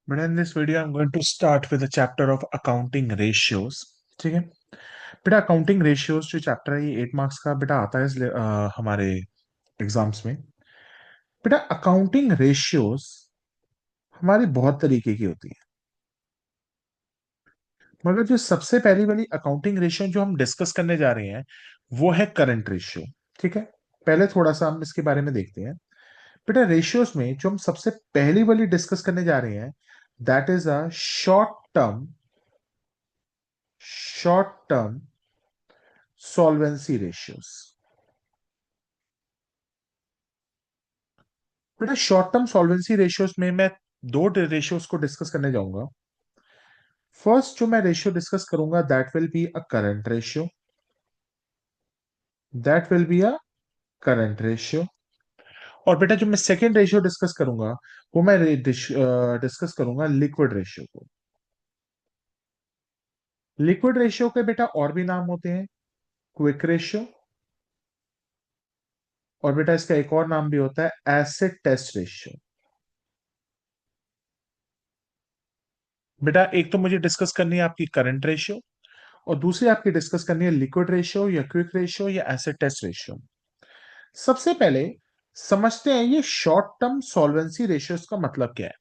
But in this video, I'm going to start with a chapter of accounting ratios. ठीक है बेटा, accounting ratios जो chapter है ये 8 मार्क्स का बेटा आता है हमारे एग्जाम्स में। बेटा अकाउंटिंग रेशियोज हमारी बहुत तरीके की होती है, मगर जो सबसे पहली वाली अकाउंटिंग रेशियो जो हम डिस्कस करने जा रहे हैं वो है करंट रेशियो। ठीक है, पहले थोड़ा सा हम इसके बारे में देखते हैं। बेटा रेशियोज में जो हम सबसे पहली वाली डिस्कस करने जा रहे हैं that is a short term solvency ratios. बेटा शॉर्ट टर्म सॉल्वेंसी रेशियोज में मैं दो रेशियोज को डिस्कस करने जाऊंगा। फर्स्ट जो मैं रेशियो डिस्कस करूंगा that will be a current ratio, that will be a current ratio. और बेटा जो मैं सेकेंड रेशियो डिस्कस करूंगा वो मैं डिस्कस करूंगा लिक्विड रेशियो को। लिक्विड रेशियो के बेटा और भी नाम होते हैं, क्विक रेशियो, और बेटा इसका एक और नाम भी होता है एसिड टेस्ट रेशियो। बेटा एक तो मुझे डिस्कस करनी है आपकी करंट रेशियो, और दूसरी आपकी डिस्कस करनी है लिक्विड रेशियो या क्विक रेशियो या एसिड टेस्ट रेशियो। सबसे पहले समझते हैं ये शॉर्ट टर्म सॉल्वेंसी रेशियोज का मतलब क्या है।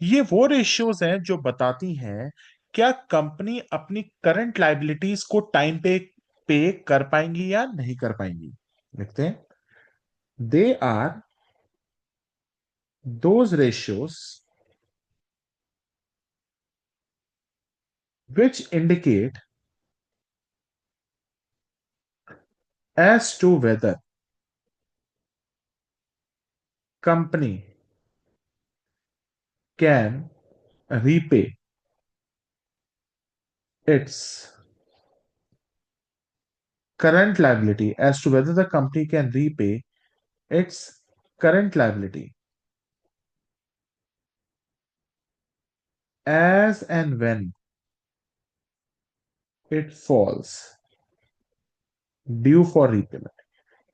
ये वो रेशियोज हैं जो बताती हैं क्या कंपनी अपनी करंट लाइबिलिटीज को टाइम पे कर पाएंगी या नहीं कर पाएंगी। देखते हैं, they are those ratios which indicate as to whether company can repay its current liability, as to whether the company can repay its current liability as and when it falls due for repayment।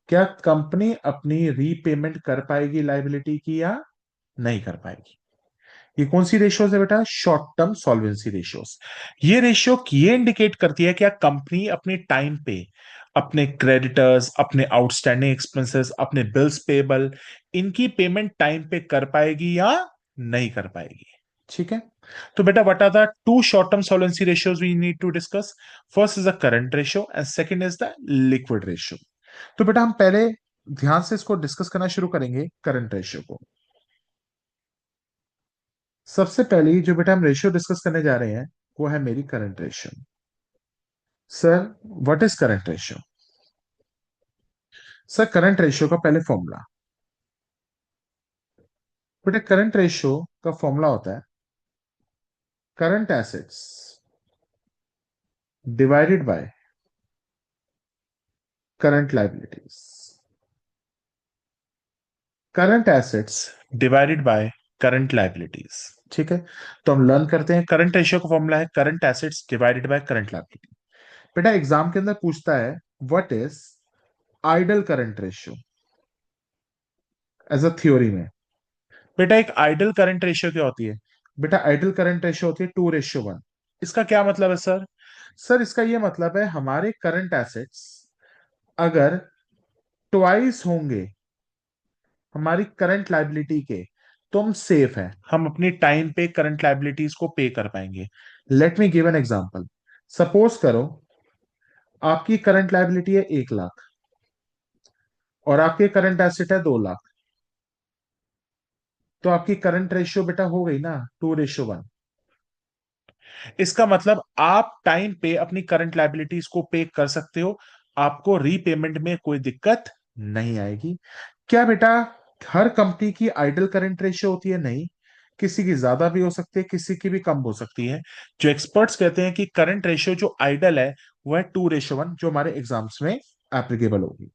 क्या company अपनी repayment कर पाएगी liability की या नहीं कर पाएगी। ये कौन सी रेशियोज है बेटा, शॉर्ट टर्म सॉल्वेंसी रेशियोज। ये रेशियो ये इंडिकेट करती है क्या कंपनी अपने टाइम पे अपने क्रेडिटर्स, अपने आउटस्टैंडिंग एक्सपेंसेस, अपने बिल्स पेबल, इनकी पेमेंट टाइम पे कर पाएगी या नहीं कर पाएगी। ठीक है, तो बेटा what are the two short term solvency ratios we need to discuss. First is the current ratio and second is the liquid ratio. तो बेटा हम पहले ध्यान से इसको डिस्कस करना शुरू करेंगे करंट रेशियो को। सबसे पहली जो बेटा हम रेशियो डिस्कस करने जा रहे हैं वो है मेरी current ratio. Sir what is current ratio. Sir current ratio का पहले फॉर्मूला, बेटा करंट रेशियो का फॉर्मूला होता है current assets divided by current liabilities. Current assets divided by current liabilities. ठीक है, तो हम लर्न करते हैं करंट रेशियो का फॉर्मूला है current assets divided by current liability. बेटा एग्जाम के अंदर पूछता है what is ideal current ratio as a theory में। बेटा एक आइडल करंट रेशियो क्या होती है। बेटा आइडल करंट रेशियो होती है 2:1। इसका क्या मतलब है सर। सर इसका ये मतलब है हमारे करंट एसेट्स अगर ट्वाइस होंगे हमारी करंट लाइबिलिटी के तो हम सेफ है, हम अपनी टाइम पे करंट लाइबिलिटीज को पे कर पाएंगे। Let me give an example. Suppose करो आपकी करंट लाइबिलिटी है 1 लाख और आपके करंट एसेट है 2 लाख, तो आपकी करंट रेशियो बेटा हो गई ना 2:1। इसका मतलब आप टाइम पे अपनी करंट लाइबिलिटीज को पे कर सकते हो, आपको रीपेमेंट में कोई दिक्कत नहीं आएगी। क्या बेटा हर कंपनी की आइडल करंट रेशियो होती है, नहीं। किसी की ज्यादा भी हो सकती है, किसी की भी कम हो सकती है। जो एक्सपर्ट्स कहते हैं कि करंट रेशियो जो आइडल है वो है 2:1, जो हमारे एग्जाम्स में एप्लीकेबल होगी।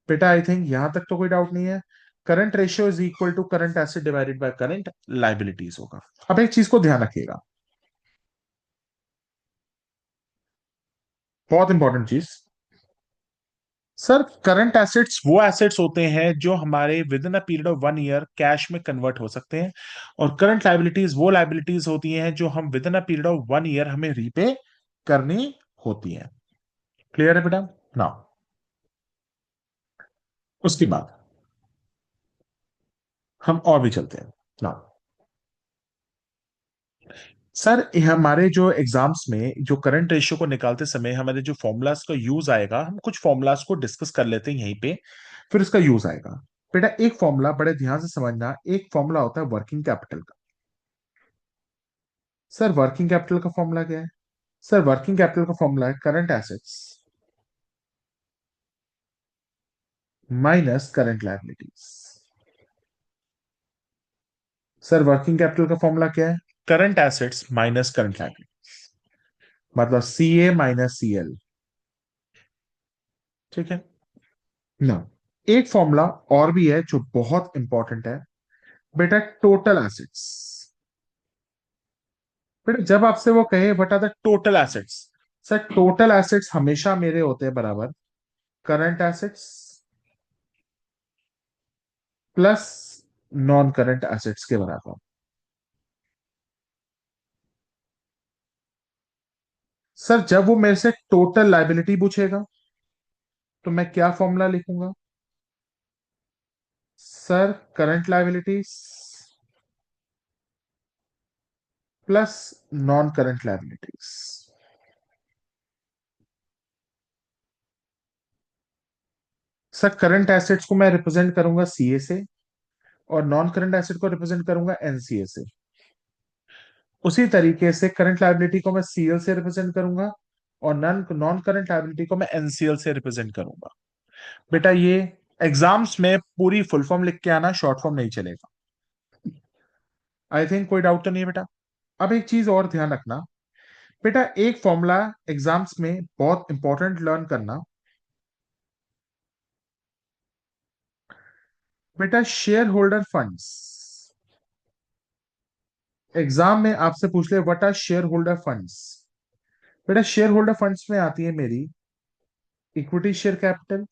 बेटा आई थिंक यहां तक तो कोई डाउट नहीं है। Current ratio is equal to current asset divided by current liabilities होगा। अब एक चीज को ध्यान रखिएगा, बहुत इंपॉर्टेंट चीज। सर करंट एसेट्स वो एसेट्स होते हैं जो हमारे with in a period of 1 year cash में कन्वर्ट हो सकते हैं, और करंट लाइबिलिटीज वो लाइबिलिटीज होती हैं जो हम with in a period of 1 year हमें रीपे करनी होती हैं। क्लियर है बेटा? ना उसके बाद हम और भी चलते हैं ना। सर हमारे जो एग्जाम्स में जो करंट रेशियो को निकालते समय हमारे जो फॉर्मूलाज का यूज आएगा, हम कुछ फॉर्मूलाज को डिस्कस कर लेते हैं यहीं पे, फिर उसका यूज आएगा। बेटा एक फॉर्मूला बड़े ध्यान से समझना, एक फॉर्मूला होता है वर्किंग कैपिटल का। सर वर्किंग कैपिटल का फॉर्मूला क्या है? सर वर्किंग कैपिटल का फॉर्मूला है current assets minus current liabilities. Sir working capital का फॉर्मूला क्या है? Current assets minus current liability, मतलब सी ए माइनस सी एल। ठीक है ना। एक फॉर्मूला और भी है जो बहुत इंपॉर्टेंट है बेटा, टोटल एसेट्स। बेटा जब आपसे वो कहे what are the total assets, sir total assets हमेशा मेरे होते हैं बराबर current assets plus non current assets के बराबर। सर जब वो मेरे से टोटल लाइबिलिटी पूछेगा तो मैं क्या फॉर्मूला लिखूंगा? Sir current liabilities plus non current liabilities. Sir current assets को मैं रिप्रेजेंट करूंगा सीए से, और नॉन करंट एसेट को रिप्रेजेंट करूंगा एनसीए से। उसी तरीके से करंट लाइबिलिटी को मैं सीएल से रिप्रेजेंट करूंगा, और नॉन नॉन करंट लाइबिलिटी को मैं एनसीएल से रिप्रेजेंट करूंगा। बेटा ये एग्जाम्स में पूरी फुल फॉर्म लिख के आना, शॉर्ट फॉर्म नहीं चलेगा। आई थिंक कोई डाउट तो नहीं है बेटा। अब एक चीज और ध्यान रखना बेटा, एक फॉर्मूला एग्जाम्स में बहुत इंपॉर्टेंट लर्न करना बेटा, शेयर होल्डर फंड्स। एग्जाम में आपसे पूछ ले what are share holder funds. बेटा शेयर होल्डर फंड्स में आती है मेरी equity share capital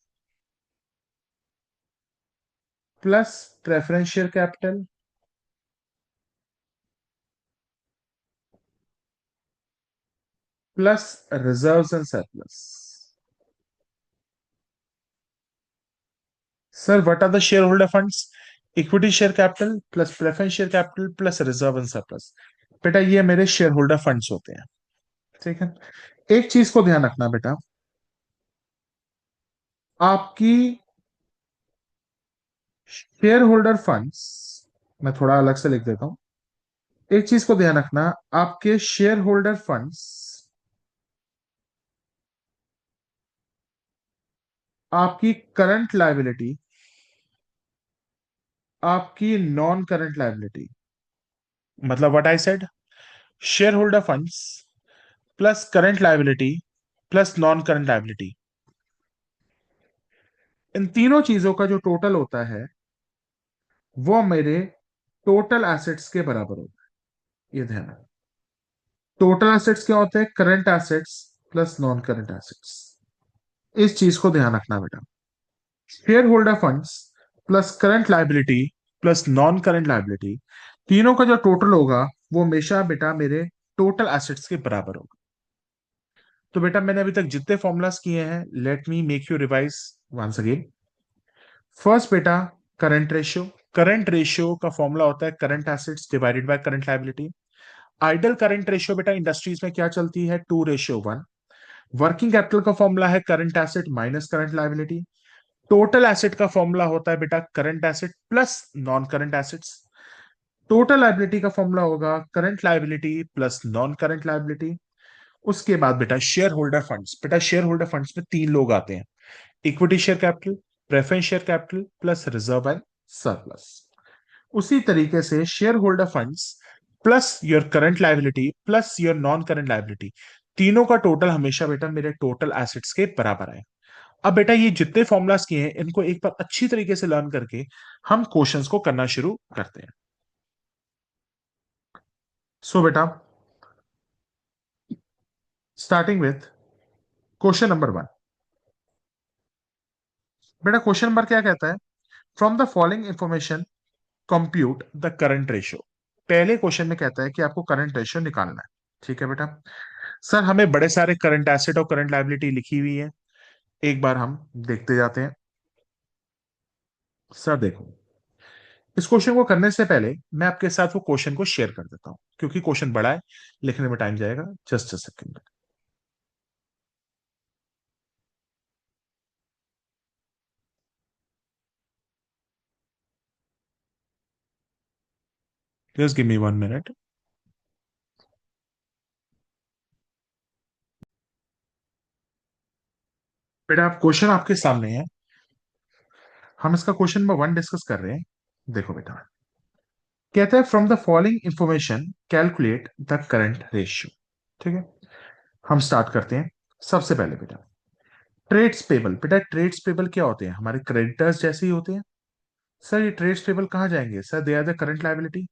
plus preference share capital plus reserves and surplus. Sir what are the share holder funds? Equity share capital plus preference share capital plus reserve and surplus. बेटा ये मेरे share holder funds होते हैं। ठीक है। एक चीज को ध्यान रखना बेटा, आपकी शेयर होल्डर फंड्स, मैं थोड़ा अलग से लिख देता हूं। एक चीज को ध्यान रखना, आपके शेयर होल्डर फंड्स आपकी करंट लायबिलिटी, आपकी नॉन करंट लायबिलिटी, मतलब what I said, share holder funds plus current liability plus non current liability, इन तीनों चीजों का जो टोटल होता है वो मेरे टोटल एसेट्स के बराबर होता है। ये ध्यान रखना। टोटल एसेट्स क्या होते हैं? Current assets plus non current assets. इस चीज को ध्यान रखना बेटा। Share holder funds plus current liability plus non current liability, तीनों का जो टोटल होगा वो हमेशा बेटा मेरे टोटल एसेट्स के बराबर होगा। तो बेटा मैंने अभी तक जितने फॉर्मुलाज किए हैं, let me make you revise once again. First बेटा करंट रेशियो। करंट रेशियो का फॉर्मूला होता है current assets divided by current liability. Ideal current ratio बेटा इंडस्ट्रीज में क्या चलती है? 2:1। वर्किंग कैपिटल का फॉर्मूला है current asset minus current liability. Total asset का फॉर्मूला होता है बेटा current asset plus non current assets. Total liability का फॉर्मूला होगा current liability plus non current liability. उसके बाद बेटा शेयर होल्डर फंड्स। बेटा शेयर होल्डर फंड्स में तीन लोग आते हैं, equity share capital, preference share capital plus reserve and surplus. उसी तरीके से share holder funds plus your current liability plus your non current liability, तीनों का टोटल हमेशा बेटा मेरे टोटल एसेट्स के बराबर है। अब बेटा ये जितने फॉर्मुलाज किए हैं इनको एक बार अच्छी तरीके से लर्न करके हम क्वेश्चंस को करना शुरू करते हैं। सो बेटा स्टार्टिंग विथ क्वेश्चन नंबर 1। बेटा क्वेश्चन नंबर क्या कहता है? From the following information compute the current ratio. पहले क्वेश्चन में कहता है कि आपको करंट रेशियो निकालना है। ठीक है बेटा। सर हमें बड़े सारे करंट एसेट और करंट लायबिलिटी लिखी हुई है, एक बार हम देखते जाते हैं। सर देखो, इस क्वेश्चन को करने से पहले मैं आपके साथ वो क्वेश्चन को शेयर कर देता हूं, क्योंकि क्वेश्चन बड़ा है, लिखने में टाइम जाएगा। Just a second. Just give me 1 minute. बेटा आप क्वेश्चन आपके सामने है, हम इसका क्वेश्चन नंबर 1 डिस्कस कर रहे हैं। देखो बेटा, कहता है from the following information calculate the current ratio. ठीक है, हम स्टार्ट करते हैं। सबसे पहले बेटा, ट्रेड्स पेबल। बेटा ट्रेड्स पेबल क्या होते हैं? हमारे क्रेडिटर्स जैसे ही होते हैं। सर ये ट्रेड्स पेबल कहाँ जाएंगे? Sir they are the current liability.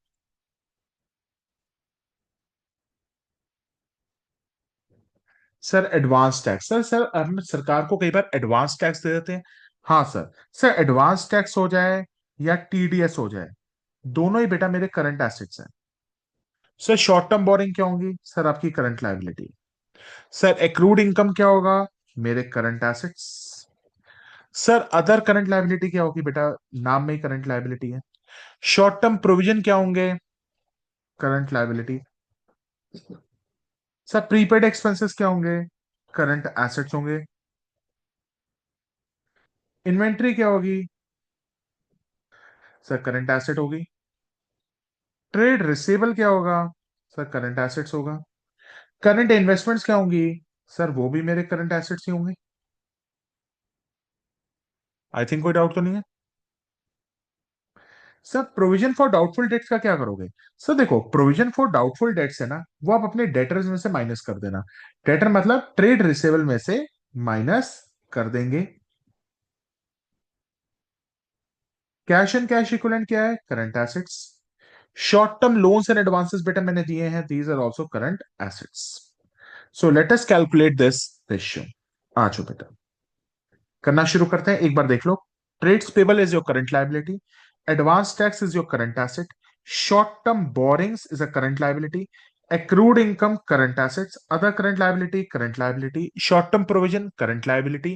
Sir advance tax. Sir हम सरकार को कई बार एडवांस टैक्स दे देते हैं। हाँ सर। सर एडवांस टैक्स हो जाए या टीडीएस हो जाए, दोनों ही बेटा मेरे करंट एसेट्स हैं। सर शॉर्ट टर्म बोरिंग क्या होंगी? सर आपकी current liability. Sir accrued income क्या होगा? मेरे current assets. Sir other current liability क्या होगी? बेटा नाम में ही करंट लायबिलिटी है। शॉर्ट टर्म प्रोविजन क्या होंगे? Current liability. Sir prepaid expenses क्या होंगे? करंट एसेट्स होंगे। इन्वेंट्री क्या होगी? सर करंट एसेट होगी। ट्रेड रिसीवेबल क्या होगा? सर करंट एसेट्स होगा। करंट इन्वेस्टमेंट्स क्या होंगी? सर वो भी मेरे करंट एसेट्स ही होंगे। आई थिंक कोई डाउट तो नहीं है। Sir provision for doubtful debts का क्या करोगे? सर देखो, प्रोविजन फॉर डाउटफुल डेट्स है ना, वो आप अपने डेटर्स में से माइनस कर देना। डेटर मतलब ट्रेड रिसीवेबल में से माइनस कर देंगे। कैश एंड कैश इक्विवेलेंट क्या है? Current assets. Short term loans and advances बेटा मैंने दिए हैं, these are also current assets. So let us calculate this ratio. आ जाओ बेटा, करना शुरू करते हैं। एक बार देख लो। Trades payable is your current liability, advance tax is your current asset, short term borrowings is a current liability, accrued income current assets, other current liability, short term provision current liability,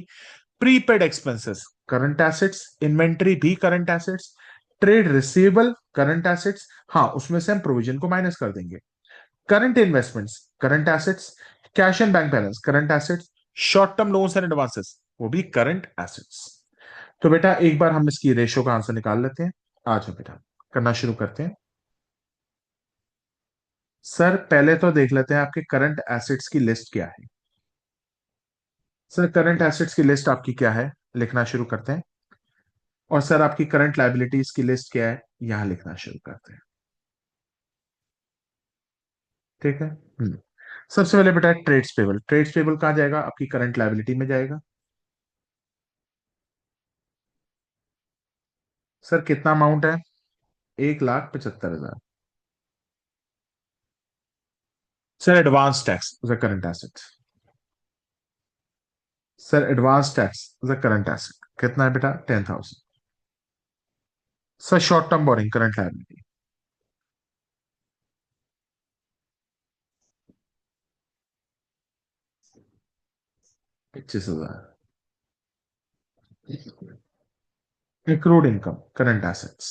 prepaid expenses current assets, inventory भी current assets, trade receivable current assets, हाँ उसमें से हम provision को minus कर देंगे, current investments current assets, cash and bank balance current assets, short term loans and advances वो भी करंट एसेट्स। तो बेटा एक बार हम इसकी रेशियो का आंसर निकाल लेते हैं। आ जाओ बेटा, करना शुरू करते हैं। सर पहले तो देख लेते हैं आपके करंट एसेट्स की लिस्ट क्या है। सर करंट एसेट्स की लिस्ट आपकी क्या है, लिखना शुरू करते हैं। और सर आपकी करंट लायबिलिटीज की लिस्ट क्या है, यहां लिखना शुरू करते हैं। ठीक है। सबसे पहले बेटा ट्रेड्स पेबल। ट्रेड्स पेबल कहाँ जाएगा? आपकी करंट लायबिलिटी में जाएगा। सर कितना अमाउंट है? 1,75,000। Sir advance tax is a current asset. Sir advance tax is a current asset, कितना है बेटा? 10,000। Sir short term borrowing current liability. 25,000। Accrued income current assets.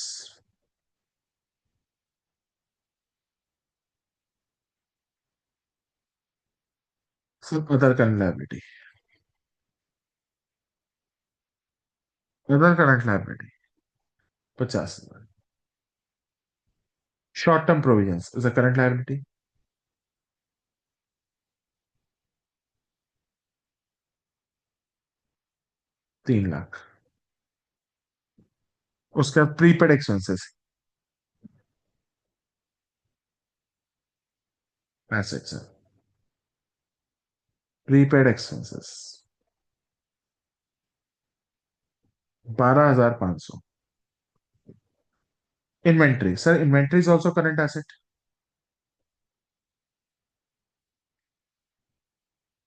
Sir other current liability. Other current liability 50,000। Short term provisions is a current liability. 3 lakh. उसका prepaid expenses assets है। Prepaid expenses 12,500। Inventory. Sir inventory is also current asset.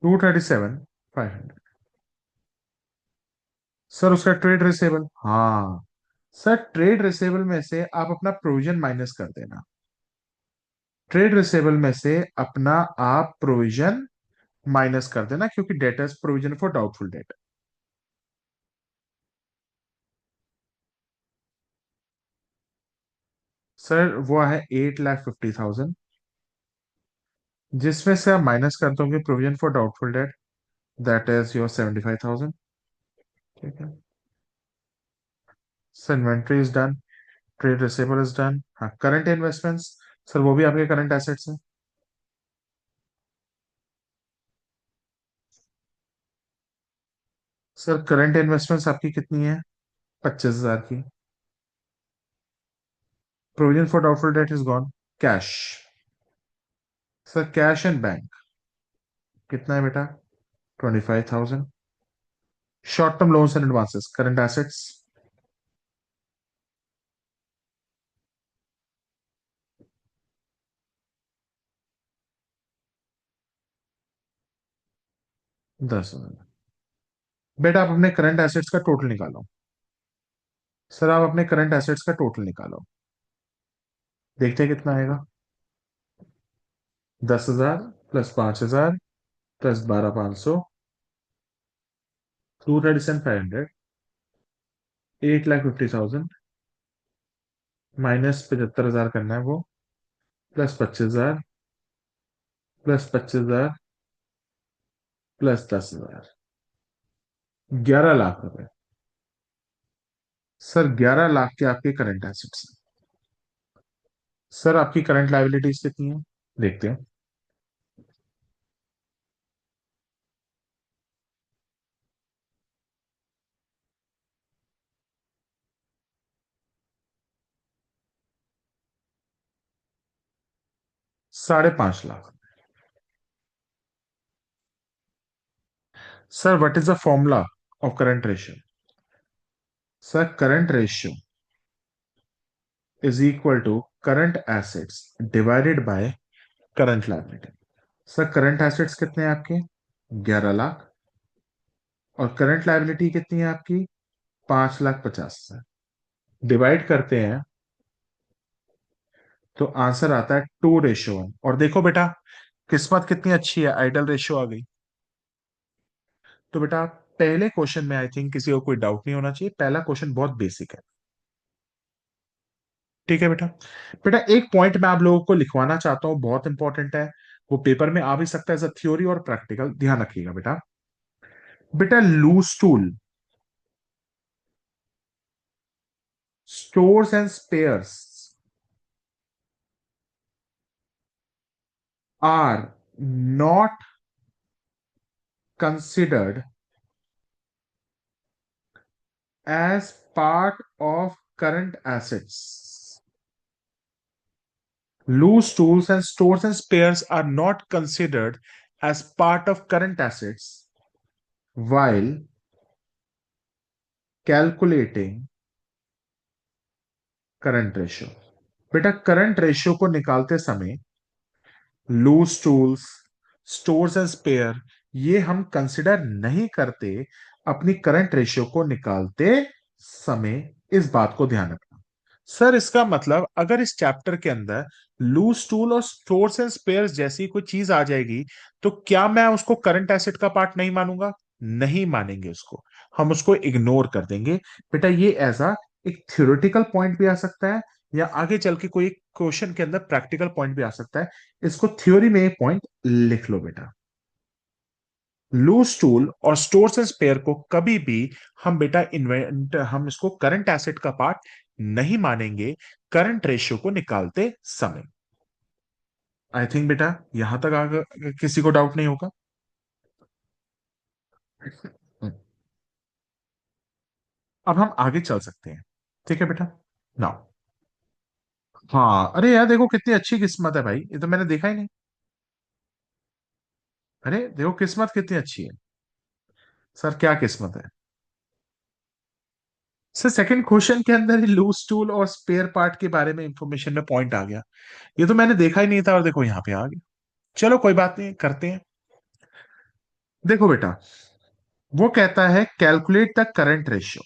237,500। Sir उसका trade receivable, हाँ। Sir trade receivable में से आप अपना provision minus कर देना। ट्रेड रिसेबल में से अपना आप प्रोविजन माइनस कर देना, क्योंकि debtors provision for doubtful debt. Sir वो है 8,50,000, जिसमें से आप माइनस कर दोगे provision for doubtful debt, that is your 75,000। ठीक है। Sir inventory is done, trade receivable is done. हाँ, करंट इन्वेस्टमेंट्स, सर वो भी आपके करंट एसेट्स हैं। सर करंट इन्वेस्टमेंट्स आपकी कितनी है? 25,000 की। Provision for doubtful debt is gone. Cash. Sir cash and bank कितना है बेटा? 25,000। Short term loans and advances, current assets. दस हजार। बेटा आप अपने करंट एसेट्स का टोटल निकालो। सर आप अपने करंट एसेट्स का टोटल निकालो, देखते हैं कितना आएगा। 10,000 प्लस 5,000 प्लस 12,500, 237,500, 8,50,000 माइनस 75,000 करना है वो, प्लस 25,000 प्लस 25,000 प्लस 10,000, 11 लाख रुपए। सर 11 लाख के आपके करंट एसेट्स हैं। सर आपकी करंट लायबिलिटीज कितनी है? देखते हैं। 5.5 lakh. Sir what is the formula of current ratio? Sir current ratio is equal to current assets divided by current liability. Sir current assets कितने हैं आपके? 11 लाख। और करंट लायबिलिटी कितनी है आपकी? 5,50,000। डिवाइड करते हैं तो आंसर आता है 2:1। और देखो बेटा, किस्मत कितनी अच्छी है, आइडल रेशियो आ गई। तो बेटा पहले क्वेश्चन में आई थिंक किसी को कोई डाउट नहीं होना चाहिए, पहला क्वेश्चन बहुत बेसिक है। ठीक है बेटा। बेटा एक पॉइंट मैं आप लोगों को लिखवाना चाहता हूं, बहुत इंपॉर्टेंट है। वो पेपर में आ भी सकता है एज अ थ्योरी और प्रैक्टिकल, ध्यान रखिएगा बेटा। बेटा loose tool, stores and spares are not considered as part of current assets. Loose tools and stores and spares are not considered as part of current assets while calculating current ratio. बेटा current ratio को निकालते समय loose tools, stores and spare, ये हम consider नहीं करते अपनी current ratio को निकालते समय। इस बात को ध्यान रखना। सर इसका मतलब अगर इस चैप्टर के अंदर लूज टूल और स्टोर्स एंड स्पेयर्स जैसी कोई चीज आ जाएगी, तो क्या मैं उसको करंट एसेट का पार्ट नहीं मानूंगा? नहीं मानेंगे उसको, हम उसको इग्नोर कर देंगे। बेटा ये ऐसा एक थ्योरेटिकल पॉइंट भी आ सकता है, या आगे चल के कोई क्वेश्चन के अंदर प्रैक्टिकल पॉइंट भी आ सकता है। इसको थ्योरी में एक पॉइंट लिख लो बेटा। लूज टूल और स्टोर्स एंड स्पेयर को कभी भी हम बेटा इन्वेंट हम इसको करंट एसेट का पार्ट नहीं मानेंगे करंट रेशियो को निकालते समय। आई थिंक बेटा यहां तक आगे किसी को डाउट नहीं होगा। अब हम आगे चल सकते हैं। ठीक है बेटा। नाउ, हाँ अरे यार देखो कितनी अच्छी किस्मत है भाई, ये तो मैंने देखा ही नहीं। अरे देखो किस्मत कितनी अच्छी है। सर क्या किस्मत है? सर सेकंड क्वेश्चन के अंदर ही लूज टूल और स्पेयर पार्ट के बारे में इंफॉर्मेशन में पॉइंट आ गया। ये तो मैंने देखा ही नहीं था, और देखो यहाँ पे आ गया। चलो कोई बात नहीं, करते हैं। देखो बेटा, वो कहता है कैलकुलेट द करंट रेशियो।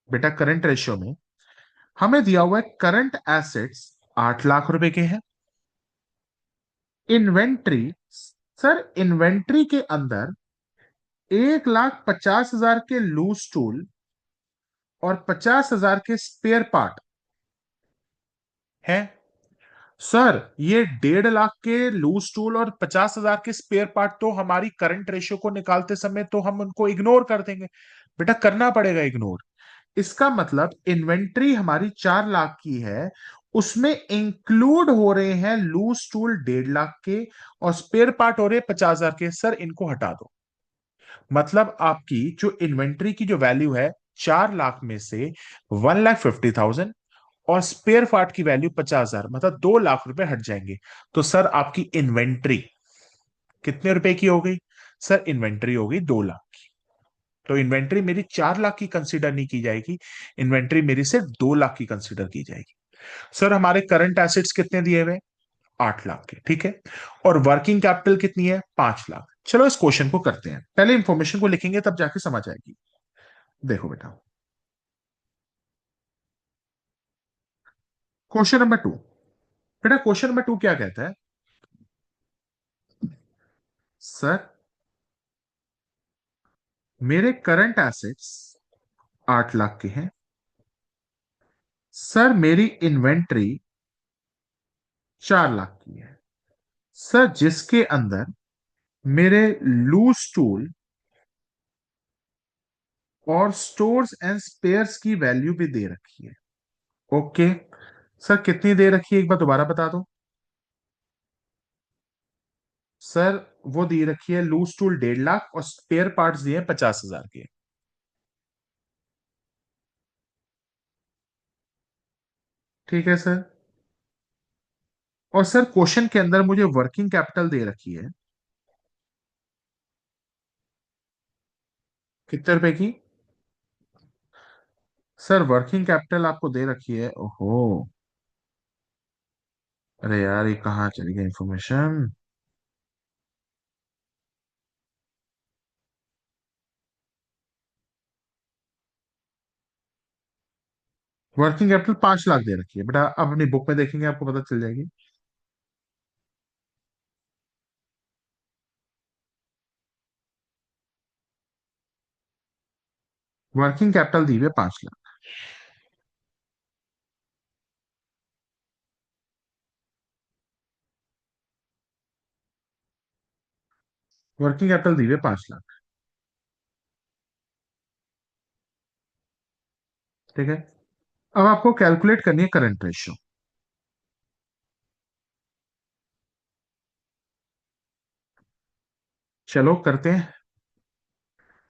बेटा करंट रेशियो में हमें दिया हुआ है करंट एसेट्स 8 लाख रुपए के हैं। इन्वेंट्री, सर इन्वेंट्री के अंदर 1,50,000 के लूज टूल और 50,000 के स्पेयर पार्ट है। सर ये 1.5 लाख के लूज टूल और 50,000 के स्पेयर पार्ट तो हमारी करंट रेशियो को निकालते समय तो हम उनको इग्नोर कर देंगे। बेटा करना पड़ेगा इग्नोर। इसका मतलब इन्वेंट्री हमारी 4 लाख की है, उसमें इंक्लूड हो रहे हैं लूज टूल 1.5 लाख के और स्पेयर पार्ट हो रहे हैं 50,000 के। सर इनको हटा दो। मतलब आपकी जो इन्वेंट्री की जो वैल्यू है 4 लाख में से 1,50,000 और स्पेयर पार्ट की वैल्यू 50,000, मतलब 2 लाख रुपए हट जाएंगे। तो सर आपकी इन्वेंट्री कितने रुपए की हो गई? सर इन्वेंट्री हो गई 2 लाख की। तो इन्वेंट्री मेरी 4 लाख की कंसीडर नहीं की जाएगी, इन्वेंट्री मेरी सिर्फ 2 लाख की कंसीडर की जाएगी। सर हमारे करंट एसेट्स कितने दिए हुए? 8 लाख के, ठीक है। और वर्किंग कैपिटल कितनी है? 5 लाख। चलो इस क्वेश्चन को करते हैं, पहले इंफॉर्मेशन को लिखेंगे तब जाके समझ आएगी। देखो बेटा, क्वेश्चन नंबर 2। बेटा क्वेश्चन नंबर 2 क्या कहता है? सर मेरे करंट एसेट्स 8 लाख के हैं। सर मेरी इन्वेंट्री 4 लाख की है। सर जिसके अंदर मेरे लूज टूल और स्टोर्स एंड स्पेयर्स की वैल्यू भी दे रखी है। ओके। सर कितनी दे रखी है एक बार दोबारा बता दो। सर वो दी रखी है लूज टूल 1.5 लाख और स्पेयर पार्ट्स दिए 50,000 के। ठीक है सर। और सर क्वेश्चन के अंदर मुझे वर्किंग कैपिटल दे रखी है कितने रुपए की? सर वर्किंग कैपिटल आपको दे रखी है, ओहो, अरे यार ये कहाँ चली गई इंफॉर्मेशन। वर्किंग कैपिटल 5 लाख दे रखी है बेटा, अब अपनी बुक में देखेंगे आपको पता चल जाएगी। वर्किंग कैपिटल दी हुई है 5 लाख। वर्किंग कैपिटल दी हुई है 5 लाख। ठीक है। अब आपको कैलकुलेट करनी है करंट रेशियो। चलो करते हैं।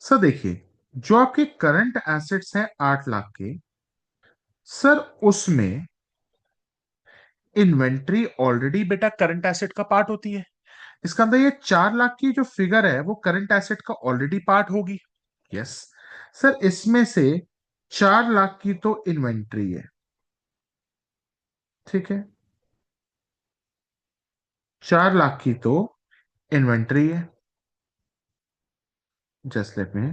सर देखिए, जो आपके करंट एसेट्स हैं 8 लाख के, सर उसमें इन्वेंट्री ऑलरेडी बेटा करंट एसेट का पार्ट होती है। इसका अंदर ये 4 लाख की जो फिगर है वो करंट एसेट का ऑलरेडी पार्ट होगी। यस। सर इसमें से 4 लाख की तो इन्वेंट्री है, ठीक है, 4 लाख की तो इन्वेंट्री है। Just let me,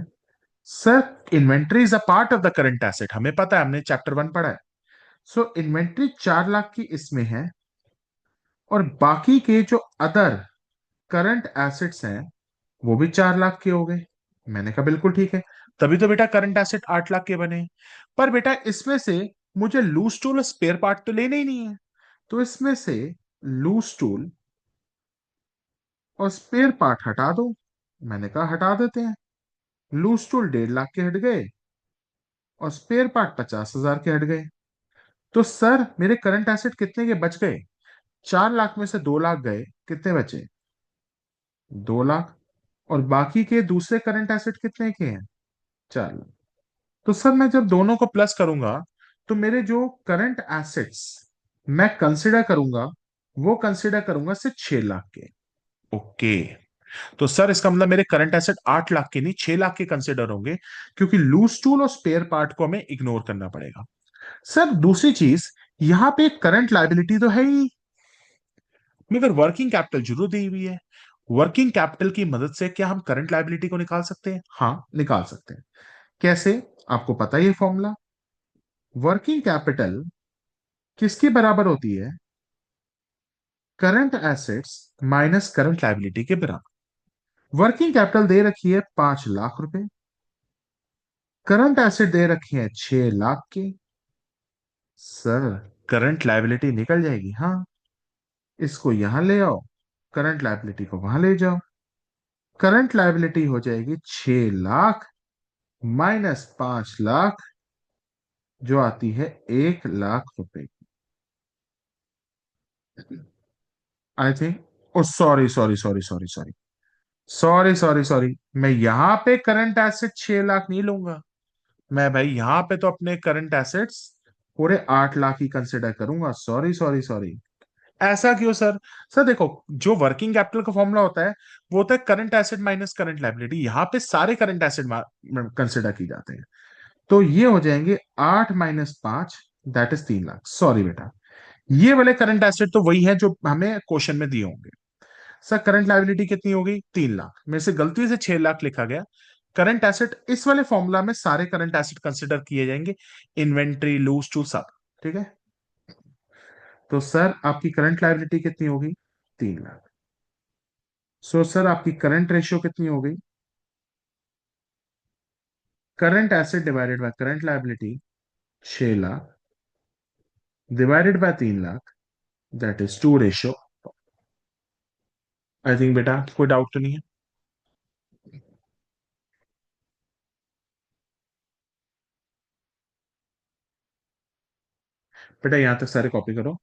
sir inventory is a part of the current asset, हमें पता है, हमने चैप्टर 1 पढ़ा है। सो इन्वेंट्री 4 लाख की इसमें है और बाकी के जो अदर करंट एसेट्स हैं वो भी 4 लाख के हो गए। मैंने कहा बिल्कुल ठीक है, तभी तो बेटा करंट एसेट 8 लाख के बने। पर बेटा इसमें से मुझे लूज टूल और स्पेयर पार्ट तो लेने ही नहीं है, तो इसमें से लूज टूल और स्पेयर पार्ट हटा दो। मैंने कहा हटा देते हैं। लूज टूल 1.5 लाख के हट गए और स्पेयर पार्ट 50,000 के हट गए। तो सर मेरे करंट एसेट कितने के बच गए? 4 लाख में से 2 लाख गए, कितने बचे? 2 लाख। और बाकी के दूसरे करंट एसेट कितने के हैं? 4 लाख। तो सर मैं जब दोनों को प्लस करूंगा तो मेरे जो करंट एसेट्स मैं कंसिडर करूंगा वो कंसिडर करूंगा सिर्फ 6 लाख के। ओके। तो सर इसका मतलब मेरे करंट एसेट 8 लाख के नहीं 6 लाख के कंसिडर होंगे, क्योंकि लूज टूल और स्पेयर पार्ट को हमें इग्नोर करना पड़ेगा। सर दूसरी चीज, यहां पे करंट लायबिलिटी तो है ही, मगर वर्किंग कैपिटल जरूर दी हुई है। वर्किंग कैपिटल की मदद से क्या हम करंट लायबिलिटी को निकाल सकते हैं? हाँ, निकाल सकते हैं। कैसे? आपको पता ही है फॉर्मूला। वर्किंग कैपिटल किसके बराबर होती है? Current assets minus current liability के बराबर। वर्किंग कैपिटल दे रखी है 5 लाख रुपए, करंट एसेट दे रखी है 6 लाख की। सर, करंट लायबिलिटी निकल जाएगी, हाँ। इसको यहां ले आओ, करंट लायबिलिटी को वहां ले जाओ। करंट लायबिलिटी हो जाएगी 6 लाख माइनस 5 लाख, जो आती है 1 लाख रुपए की। I think, oh sorry sorry sorry sorry sorry sorry sorry sorry, मैं यहां पे करंट एसेट 6 लाख नहीं लूंगा। मैं भाई यहां पे तो अपने करंट एसेट्स पूरे 8 लाख ही कंसिडर करूंगा। Sorry sorry sorry. ऐसा क्यों सर? सर देखो, जो वर्किंग कैपिटल का फॉर्मूला होता है वो होता है current asset minus current liability. यहाँ पे सारे करंट एसेट कंसिडर की जाते हैं। तो ये हो जाएंगे 8 - 5, दैट इज 3 लाख। सॉरी बेटा, ये वाले करंट एसेट तो वही है जो हमें क्वेश्चन में दिए होंगे। सर, करंट लायबिलिटी कितनी हो गई? 3 लाख। मेरे से गलती से 6 लाख लिखा गया। करंट एसेट इस वाले फॉर्मूला में सारे करंट एसेट कंसिडर किए जाएंगे, इन्वेंट्री, लूज टू, सब। ठीक है। तो सर, आपकी करंट लायबिलिटी कितनी होगी? 3 लाख। सो सर, आपकी करंट रेशियो कितनी हो गई? Current asset divided by current liability, 6 lakh divided bye 3 lakh, that is 2 ratio. I think बेटा कोई डाउट तो नहीं है? बेटा यहां तक सारे कॉपी करो।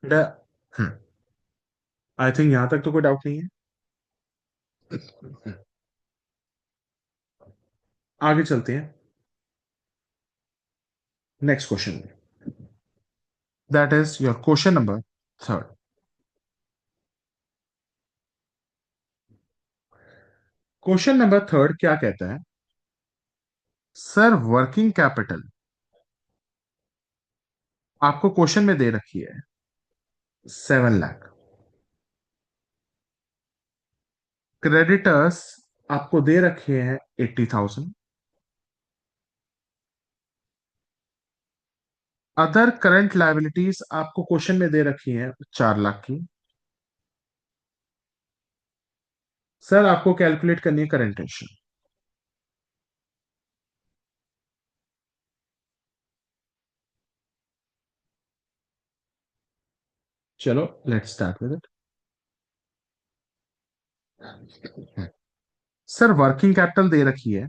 बेटा, आई थिंक यहां तक तो कोई डाउट नहीं है। आगे चलते हैं नेक्स्ट क्वेश्चन में। That is your question number third. Question number third क्या कहता है? सर, वर्किंग कैपिटल आपको क्वेश्चन में दे रखी है 7 लाख। क्रेडिटर्स आपको दे रखे हैं 80,000। अदर करंट लायबिलिटीज आपको क्वेश्चन में दे रखी हैं 4 लाख की। सर, आपको कैलकुलेट करनी है करंट रेशियो। चलो, let's start with it. Sir, working capital दे रखी है।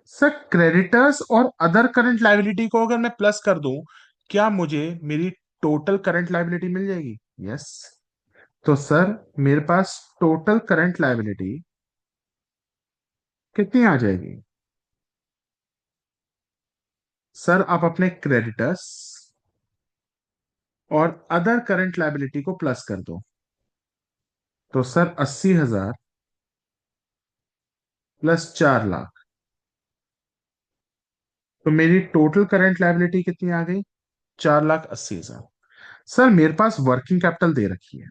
सर, क्रेडिटर्स और अदर करंट लायबिलिटी को अगर मैं प्लस कर दूं, क्या मुझे मेरी टोटल करंट लायबिलिटी मिल जाएगी? यस। तो सर, मेरे पास टोटल करंट लायबिलिटी कितनी आ जाएगी? सर, आप अपने क्रेडिटर्स और अदर करंट लायबिलिटी को प्लस कर दो। तो सर, 80,000 प्लस 4 लाख, तो मेरी टोटल करंट लायबिलिटी कितनी आ गई? 4,80,000। सर, मेरे पास वर्किंग कैपिटल दे रखी है।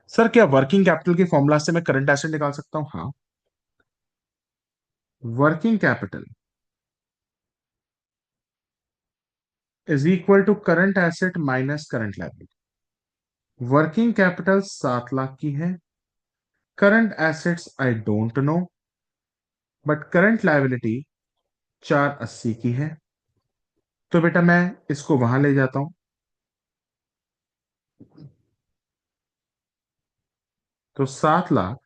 सर, क्या वर्किंग कैपिटल की फॉर्मूला से मैं करंट एसेट निकाल सकता हूं? हाँ। Working capital is equal to current asset minus current liability. Working capital 7 lakh की है। Current assets I don't know, but current liability 480 की है। तो बेटा मैं इसको वहां ले जाता हूं। तो 7 lakh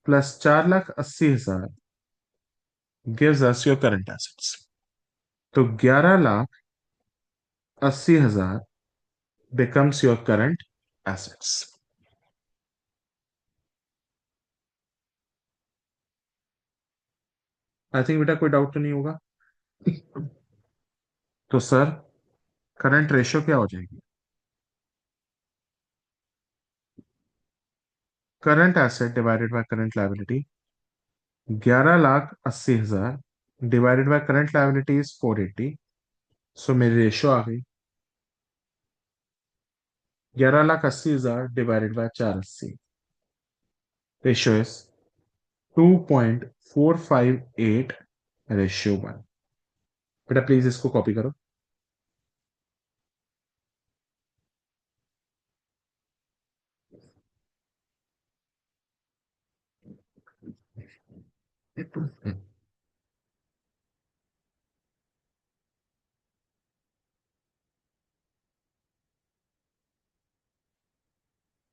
plus 4,80,000 gives us your current assets. तो 11,80,000 becomes your current assets. I think बेटा कोई डाउट तो नहीं होगा? तो सर, करंट रेशियो क्या हो जाएगी? Current asset divided by current liability, 11,80,000 divided by current liability is 480। सो मेरी रेशियो आ गई 11,80,000 divided by 480। Ratio is 2.458 ratio 1। बेटा प्लीज इसको कॉपी करो।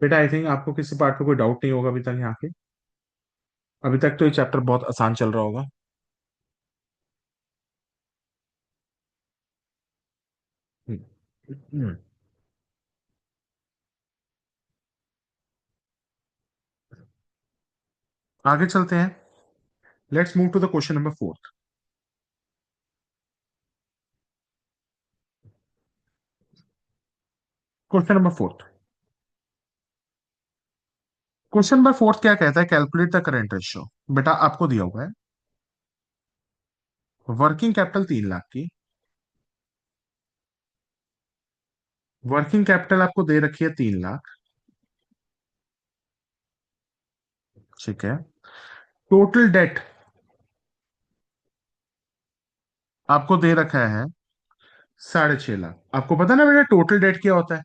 बेटा आई थिंक आपको किसी पार्ट पे कोई डाउट नहीं होगा अभी तक यहाँ के। अभी तक तो ये चैप्टर बहुत आसान चल रहा होगा। हम्म, हम्म। आगे चलते हैं। Let's move to the question number 4। Question number 4। Question number 4 क्या कहता है? Calculate the current ratio. बेटा आपको दिया हुआ है वर्किंग कैपिटल 3 लाख की। वर्किंग कैपिटल आपको दे रखी है 3 लाख। ठीक है। टोटल डेट आपको दे रखा है 6.5 लाख। आपको पता ना बेटा टोटल डेट क्या होता है?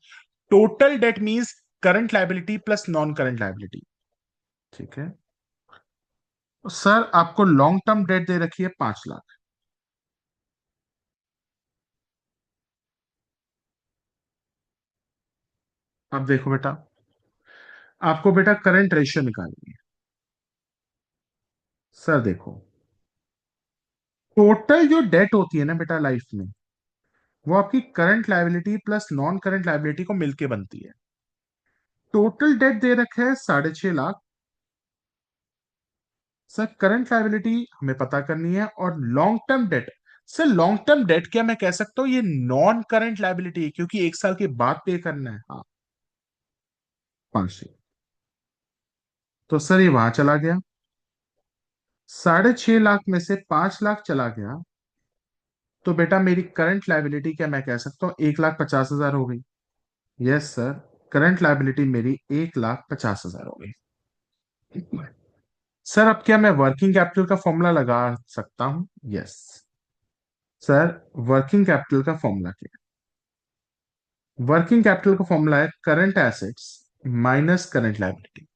Total date means current liability plus non current liability. ठीक है। सर आपको लॉन्ग टर्म डेट दे रखी है 5 लाख। अब देखो बेटा, आपको बेटा करंट रेशियो निकालनी है। सर देखो, टोटल जो डेट होती है ना बेटा लाइफ में, वो आपकी current liability plus non current liability को मिलके बनती है। टोटल डेट दे रखा है 6.5 लाख। सर करंट लायबिलिटी हमें पता करनी है, और long term debt. Sir long term debt क्या मैं कह सकता हूं ये नॉन करंट लायबिलिटी है, क्योंकि 1 साल के बाद पे करना है। हाँ, 5 तो सर ये वहां चला गया। 6.5 लाख में से 5 लाख चला गया, तो बेटा मेरी करंट लायबिलिटी क्या मैं कह सकता हूँ 1,50,000 हो गई। यस सर, करंट लायबिलिटी मेरी 1,50,000 हो गई। सर अब क्या मैं वर्किंग कैपिटल का फॉर्मूला लगा सकता हूं? यस सर, वर्किंग कैपिटल का फॉर्मूला क्या है? वर्किंग कैपिटल का फॉर्मूला है current assets minus current liability.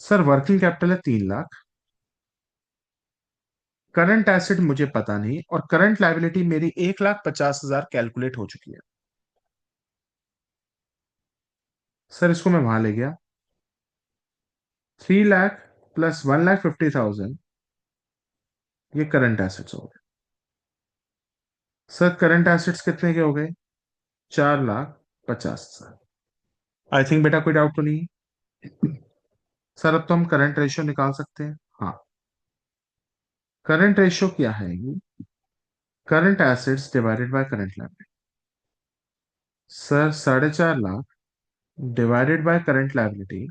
Sir working capital है 3 लाख। करंट एसेट मुझे पता नहीं, और करंट लायबिलिटी मेरी 1,50,000 कैलकुलेट हो चुकी है। सर इसको मैं वहां ले गया। 3 लाख प्लस 1,50,000, ये करंट एसेट्स हो गए। सर करंट एसेट्स कितने के हो गए? 4,50,000। आई थिंक बेटा कोई डाउट तो नहीं है। सर अब तो हम करंट रेशियो निकाल सकते हैं। हाँ, करंट रेशियो क्या है? Current assets divided by current liability. Sir 4.5 lakh divided by current liability,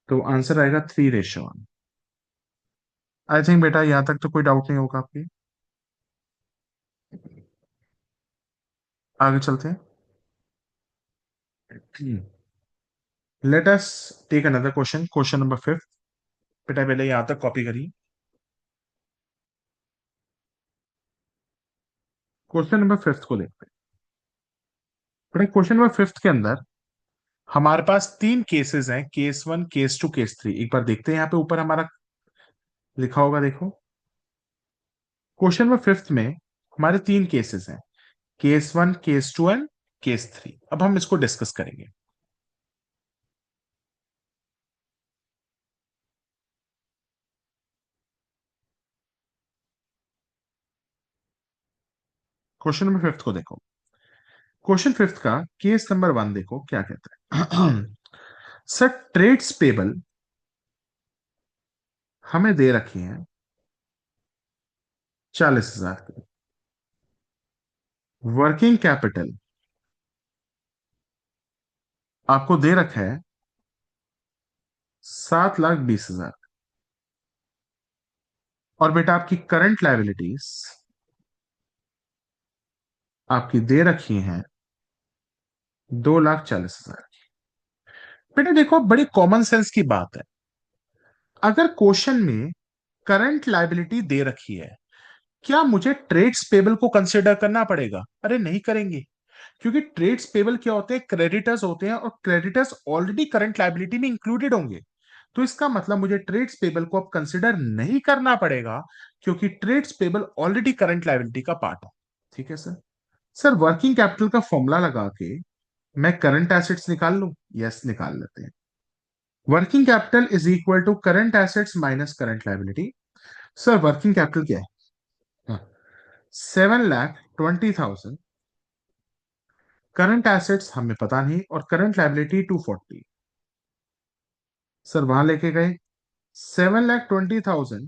तो आंसर आएगा 3:1। आई थिंक बेटा यहां तक तो कोई डाउट नहीं होगा आपकी। आगे चलते हैं। Let us take another question, question number 5। बेटा पहले यहां तक कॉपी करिए। क्वेश्चन नंबर 5 को देखते हैं। बेटा क्वेश्चन नंबर 5 के अंदर हमारे पास 3 केसेस हैं, केस 1, केस 2, केस 3। एक बार देखते हैं यहाँ पे ऊपर हमारा लिखा होगा, देखो। क्वेश्चन नंबर 5 में हमारे 3 केसेस हैं, केस 1, केस 2 एंड केस 3। अब हम इसको डिस्कस करेंगे। क्वेश्चन नंबर 5 को देखो। क्वेश्चन 5 का केस नंबर 1 देखो क्या कहता है। सर ट्रेड्स पेबल हमें दे रखी हैं 40,000 की। वर्किंग कैपिटल आपको दे रखा है 7,20,000। और बेटा आपकी करंट लायबिलिटीज आपकी दे रखी हैं 2,40,000। बेटा देखो, बड़ी कॉमन सेंस की बात है। अगर क्वेश्चन में करंट लायबिलिटी दे रखी है, क्या मुझे ट्रेड्स पेबल को कंसिडर करना पड़ेगा? अरे नहीं करेंगे, क्योंकि ट्रेड्स पेबल क्या होते हैं? क्रेडिटर्स होते हैं, और क्रेडिटर्स ऑलरेडी करंट लायबिलिटी में इंक्लूडेड होंगे। तो इसका मतलब मुझे ट्रेड्स पेबल को अब कंसिडर नहीं करना पड़ेगा, क्योंकि trades payable already current liability का पार्ट है। ठीक है सर। सर वर्किंग कैपिटल का फॉर्मूला लगा के मैं करंट एसेट्स निकाल लूं? यस, निकाल लेते हैं। Working capital is equal to current assets minus current liability. Sir working capital क्या है? 7,20,000। करंट एसेट्स हमें पता नहीं, और करंट लायबिलिटी 240। सर वहां लेके गए, 7,20,000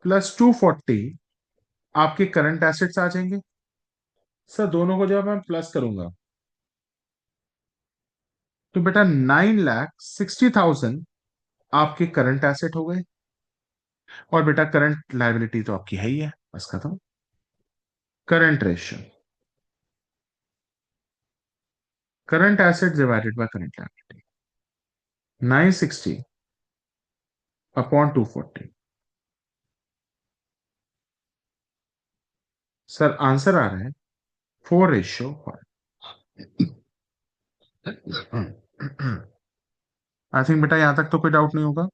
प्लस 240 आपके करंट एसेट्स आ जाएंगे। सर दोनों को जब मैं प्लस करूंगा तो बेटा 9,60,000 आपके करंट एसेट हो गए। और बेटा करंट लायबिलिटी तो आपकी है ही है, बस खत्म। Current ratio, current asset divided by current liability, 960 upon 240। Sir answer आ रहा है 4:1। आई थिंक बेटा यहां तक तो कोई डाउट नहीं होगा।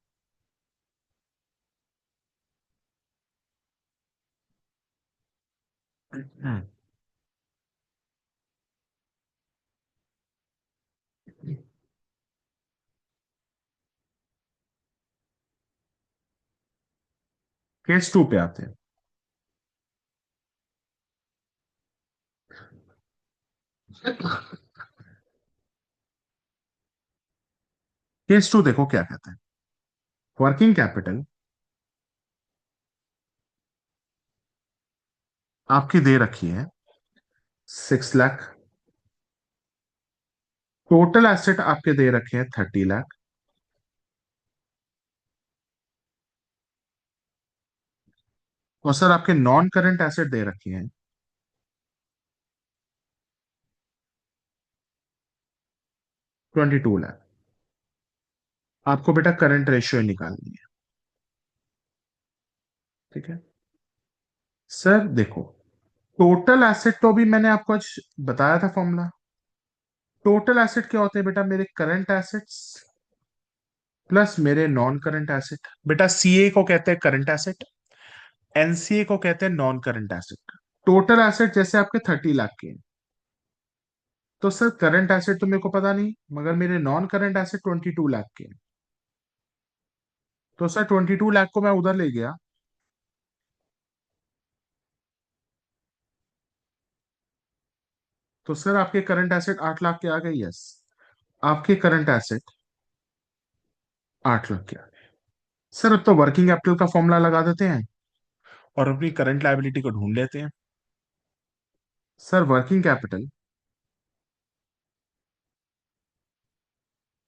केस 2 पे आते हैं। केस 2 देखो क्या कहते हैं। वर्किंग कैपिटल आपकी दे रखी है 6 लाख। टोटल एसेट आपके दे रखे हैं 30 लाख। और सर आपके नॉन करंट एसेट दे रखे हैं 22 लाख। आपको बेटा करंट रेशियो निकालनी है। ठीक है सर। देखो, टोटल एसेट तो अभी मैंने आपको आज बताया था फॉर्मूला। टोटल एसेट क्या होते हैं बेटा? मेरे करंट एसेट्स प्लस मेरे नॉन करंट एसेट। बेटा सीए को कहते हैं करंट एसेट, एनसीए को कहते हैं non current asset. Total asset जैसे आपके 30 लाख के हैं, तो सर करंट एसेट तो मेरे को पता नहीं, मगर मेरे नॉन करंट एसेट 22 लाख के हैं। तो सर 22 लाख को मैं उधर ले गया, तो सर आपके करंट एसेट 8 लाख के आ गए। यस, आपके करंट एसेट 8 लाख के आ गए। सर अब तो वर्किंग कैपिटल का फॉर्मूला लगा देते हैं और अपनी करंट लायबिलिटी को ढूंढ लेते हैं। सर वर्किंग कैपिटल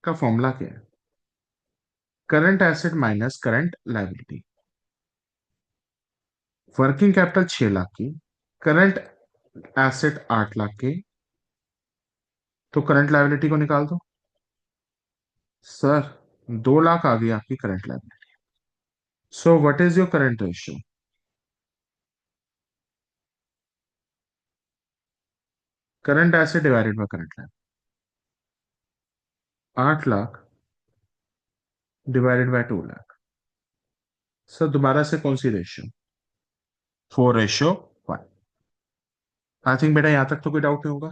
का फॉर्मूला क्या है? Current asset minus current liability. Working capital 6 lakh की, करंट एसेट 8 लाख के, तो करंट लायबिलिटी को निकाल दो। सर 2 लाख आ गई आपकी current liability. So what is your current ratio? Current asset divided by current liability. 8 lakh divided by 2 lakh. Sir दोबारा से कौन सी रेशियो? 4:1। आई थिंक बेटा यहां तक तो कोई डाउट नहीं होगा।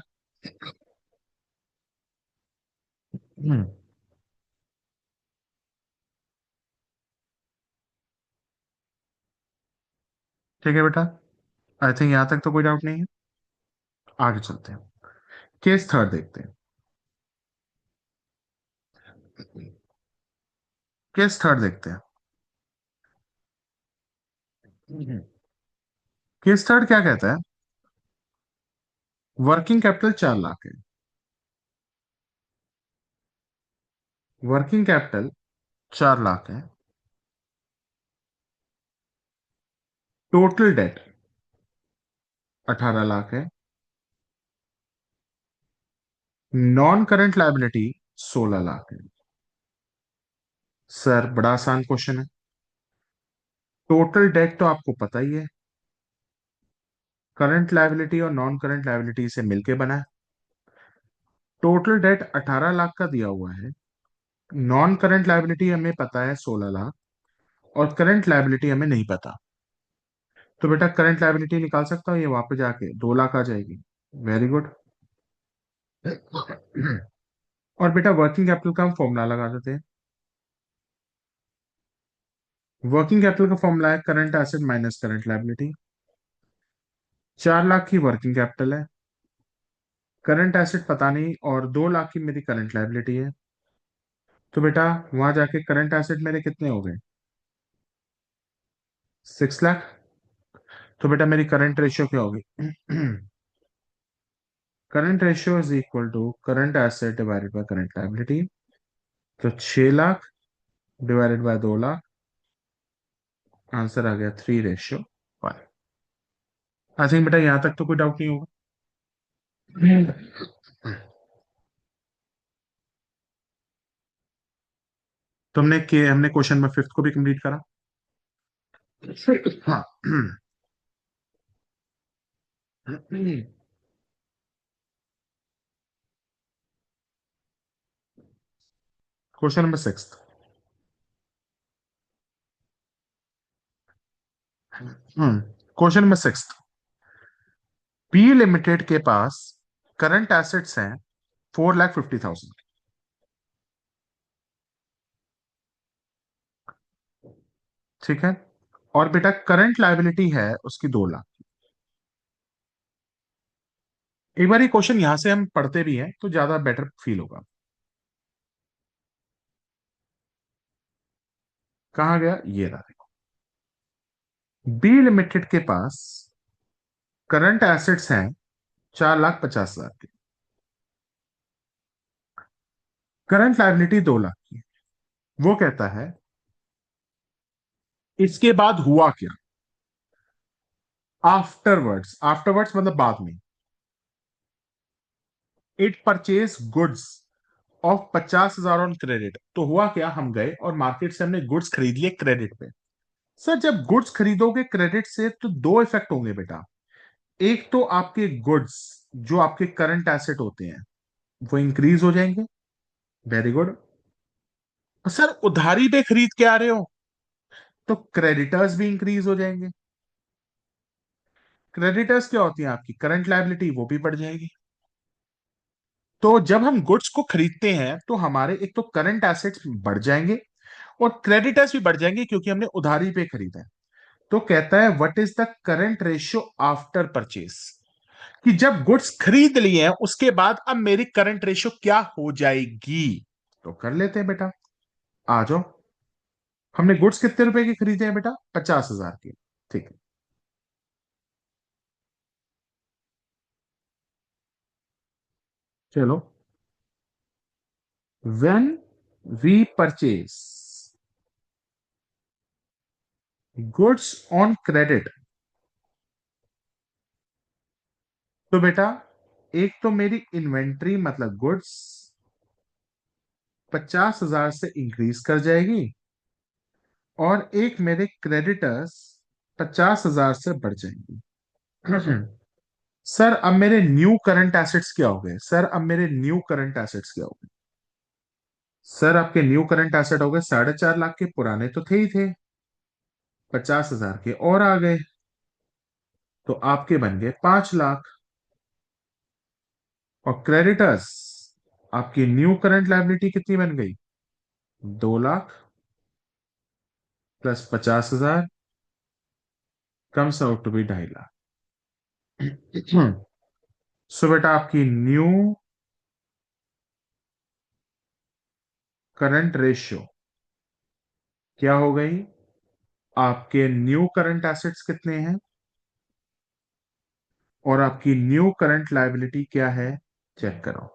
हम्म, ठीक है बेटा, आई थिंक यहां तक तो कोई डाउट नहीं है। आगे चलते हैं, केस थर्ड देखते हैं। केस थर्ड देखते हैं। केस थर्ड क्या कहता है? वर्किंग कैपिटल 4 लाख है। वर्किंग कैपिटल 4 लाख है। टोटल डेट 18 लाख है। नॉन करंट लायबिलिटी 16 लाख है। सर बड़ा आसान क्वेश्चन है। टोटल डेट तो आपको पता ही है, करंट लायबिलिटी और नॉन करंट लायबिलिटी से मिलके बना है। टोटल डेट 18 लाख का दिया हुआ है। नॉन करंट लायबिलिटी हमें पता है 16 लाख, और करंट लायबिलिटी हमें नहीं पता। तो बेटा करंट लायबिलिटी निकाल सकता हूँ, ये वापस जाके 2 लाख आ जाएगी। Very good. और बेटा वर्किंग कैपिटल का हम फॉर्मूला लगा देते हैं। वर्किंग कैपिटल का फॉर्मूला है current asset minus current liability. 4 lakh की वर्किंग कैपिटल है, करंट एसेट पता नहीं, और 2 लाख की मेरी करंट लायबिलिटी है। तो बेटा वहां जाके करंट एसेट मेरे कितने हो गए? 6 लाख। तो बेटा मेरी करंट रेशियो क्या होगी? Current ratio is equal to current asset divided by current liability. तो 6 lakh divided by 2 lakh, answer आ गया 3:1। आई थिंक बेटा यहां तक तो कोई डाउट नहीं होगा। हमने क्वेश्चन नंबर 5 को भी कंप्लीट करा। हाँ। Question number 6। Question number 6। P limited के पास करंट एसेट्स हैं 4,50,000। ठीक है। और बेटा करंट लायबिलिटी है उसकी 2 लाख। एक बार ये क्वेश्चन यहां से हम पढ़ते भी हैं तो ज्यादा बेटर फील होगा। कहा गया? ये रहा देखो। बी लिमिटेड के पास करंट एसेट्स हैं 4,50,000 की, करंट लायबिलिटी 2 लाख की। वो कहता है इसके बाद हुआ क्या? आफ्टरवर्ड्स, आफ्टरवर्ड्स मतलब बाद में। It purchase goods of 50,000 on credit. तो हुआ क्या, हम गए और मार्केट से हमने गुड्स खरीद लिए क्रेडिट पे। सर जब गुड्स खरीदोगे क्रेडिट से तो दो इफेक्ट होंगे बेटा। एक तो आपके गुड्स जो आपके करंट एसेट होते हैं वो इंक्रीज हो जाएंगे। Very good. सर उधारी पे खरीद के आ रहे हो तो क्रेडिटर्स भी इंक्रीज हो जाएंगे। क्रेडिटर्स क्या होती है आपकी करंट लायबिलिटी, वो भी बढ़ जाएगी। तो जब हम गुड्स को खरीदते हैं तो हमारे एक तो करंट एसेट्स बढ़ जाएंगे और क्रेडिटर्स भी बढ़ जाएंगे क्योंकि हमने उधारी पे खरीदा है। तो कहता है what is the current ratio after purchase, कि जब गुड्स खरीद लिए हैं उसके बाद अब मेरी करंट रेशियो क्या हो जाएगी। तो कर लेते हैं बेटा, आ जाओ। हमने गुड्स कितने रुपए की खरीदे हैं बेटा? 50,000 की। ठीक है। चलो, when we purchase goods on credit. तो बेटा एक तो मेरी इन्वेंट्री मतलब गुड्स 50,000 से इंक्रीज कर जाएगी, और एक मेरे क्रेडिटर्स 50,000 से बढ़ जाएंगी। सर अब मेरे न्यू करंट एसेट्स क्या हो गए? सर अब मेरे न्यू करंट एसेट्स क्या हो गए? सर आपके न्यू करंट एसेट हो गए 4.5 लाख के, पुराने तो थे ही थे, 50,000 के और आ गए, तो आपके बन गए 5 लाख। और क्रेडिटर्स, आपकी न्यू करंट लायबिलिटी कितनी बन गई? 2 lakh plus 50,000 comes out to be 2.5 lakh. So बेटा आपकी न्यू करंट रेशियो क्या हो गई? आपके न्यू करंट एसेट्स कितने हैं और आपकी न्यू करंट लायबिलिटी क्या है, चेक करो।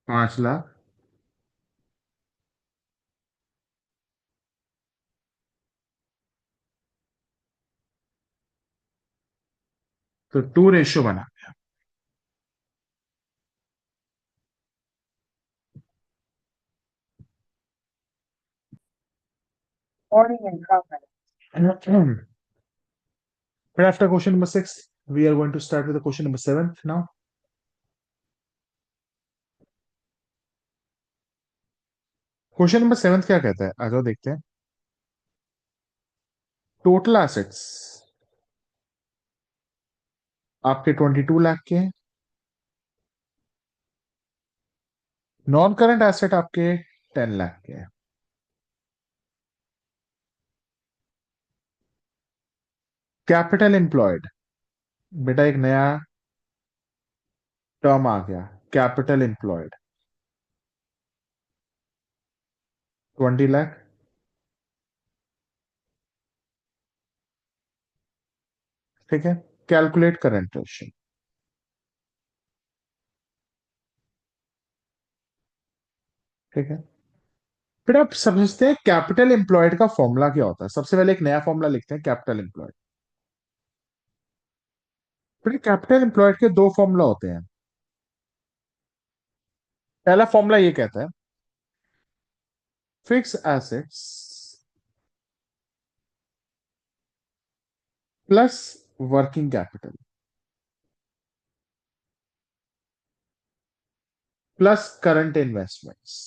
5 लाख। तो 2 रेशियो बना। But after question number 6, we are going to start with the question number 7th now. Question number 7 क्या कहता है, आ जाओ देखते हैं। टोटल एसेट्स आपके 22 लाख के हैं। नॉन करंट एसेट आपके 10 लाख के हैं। कैपिटल एम्प्लॉयड, बेटा एक नया टर्म आ गया, कैपिटल एम्प्लॉयड। 20 लाख। ठीक है, कैलकुलेट करंट रेशियो। ठीक है, फिर आप समझते हैं कैपिटल एम्प्लॉयड का फॉर्मूला क्या होता है। सबसे पहले एक नया फॉर्मूला लिखते हैं कैपिटल एम्प्लॉयड। फिर कैपिटल एम्प्लॉयड के दो फॉर्मूला होते हैं। पहला फॉर्मूला ये कहता है fix assets plus working capital plus current investments.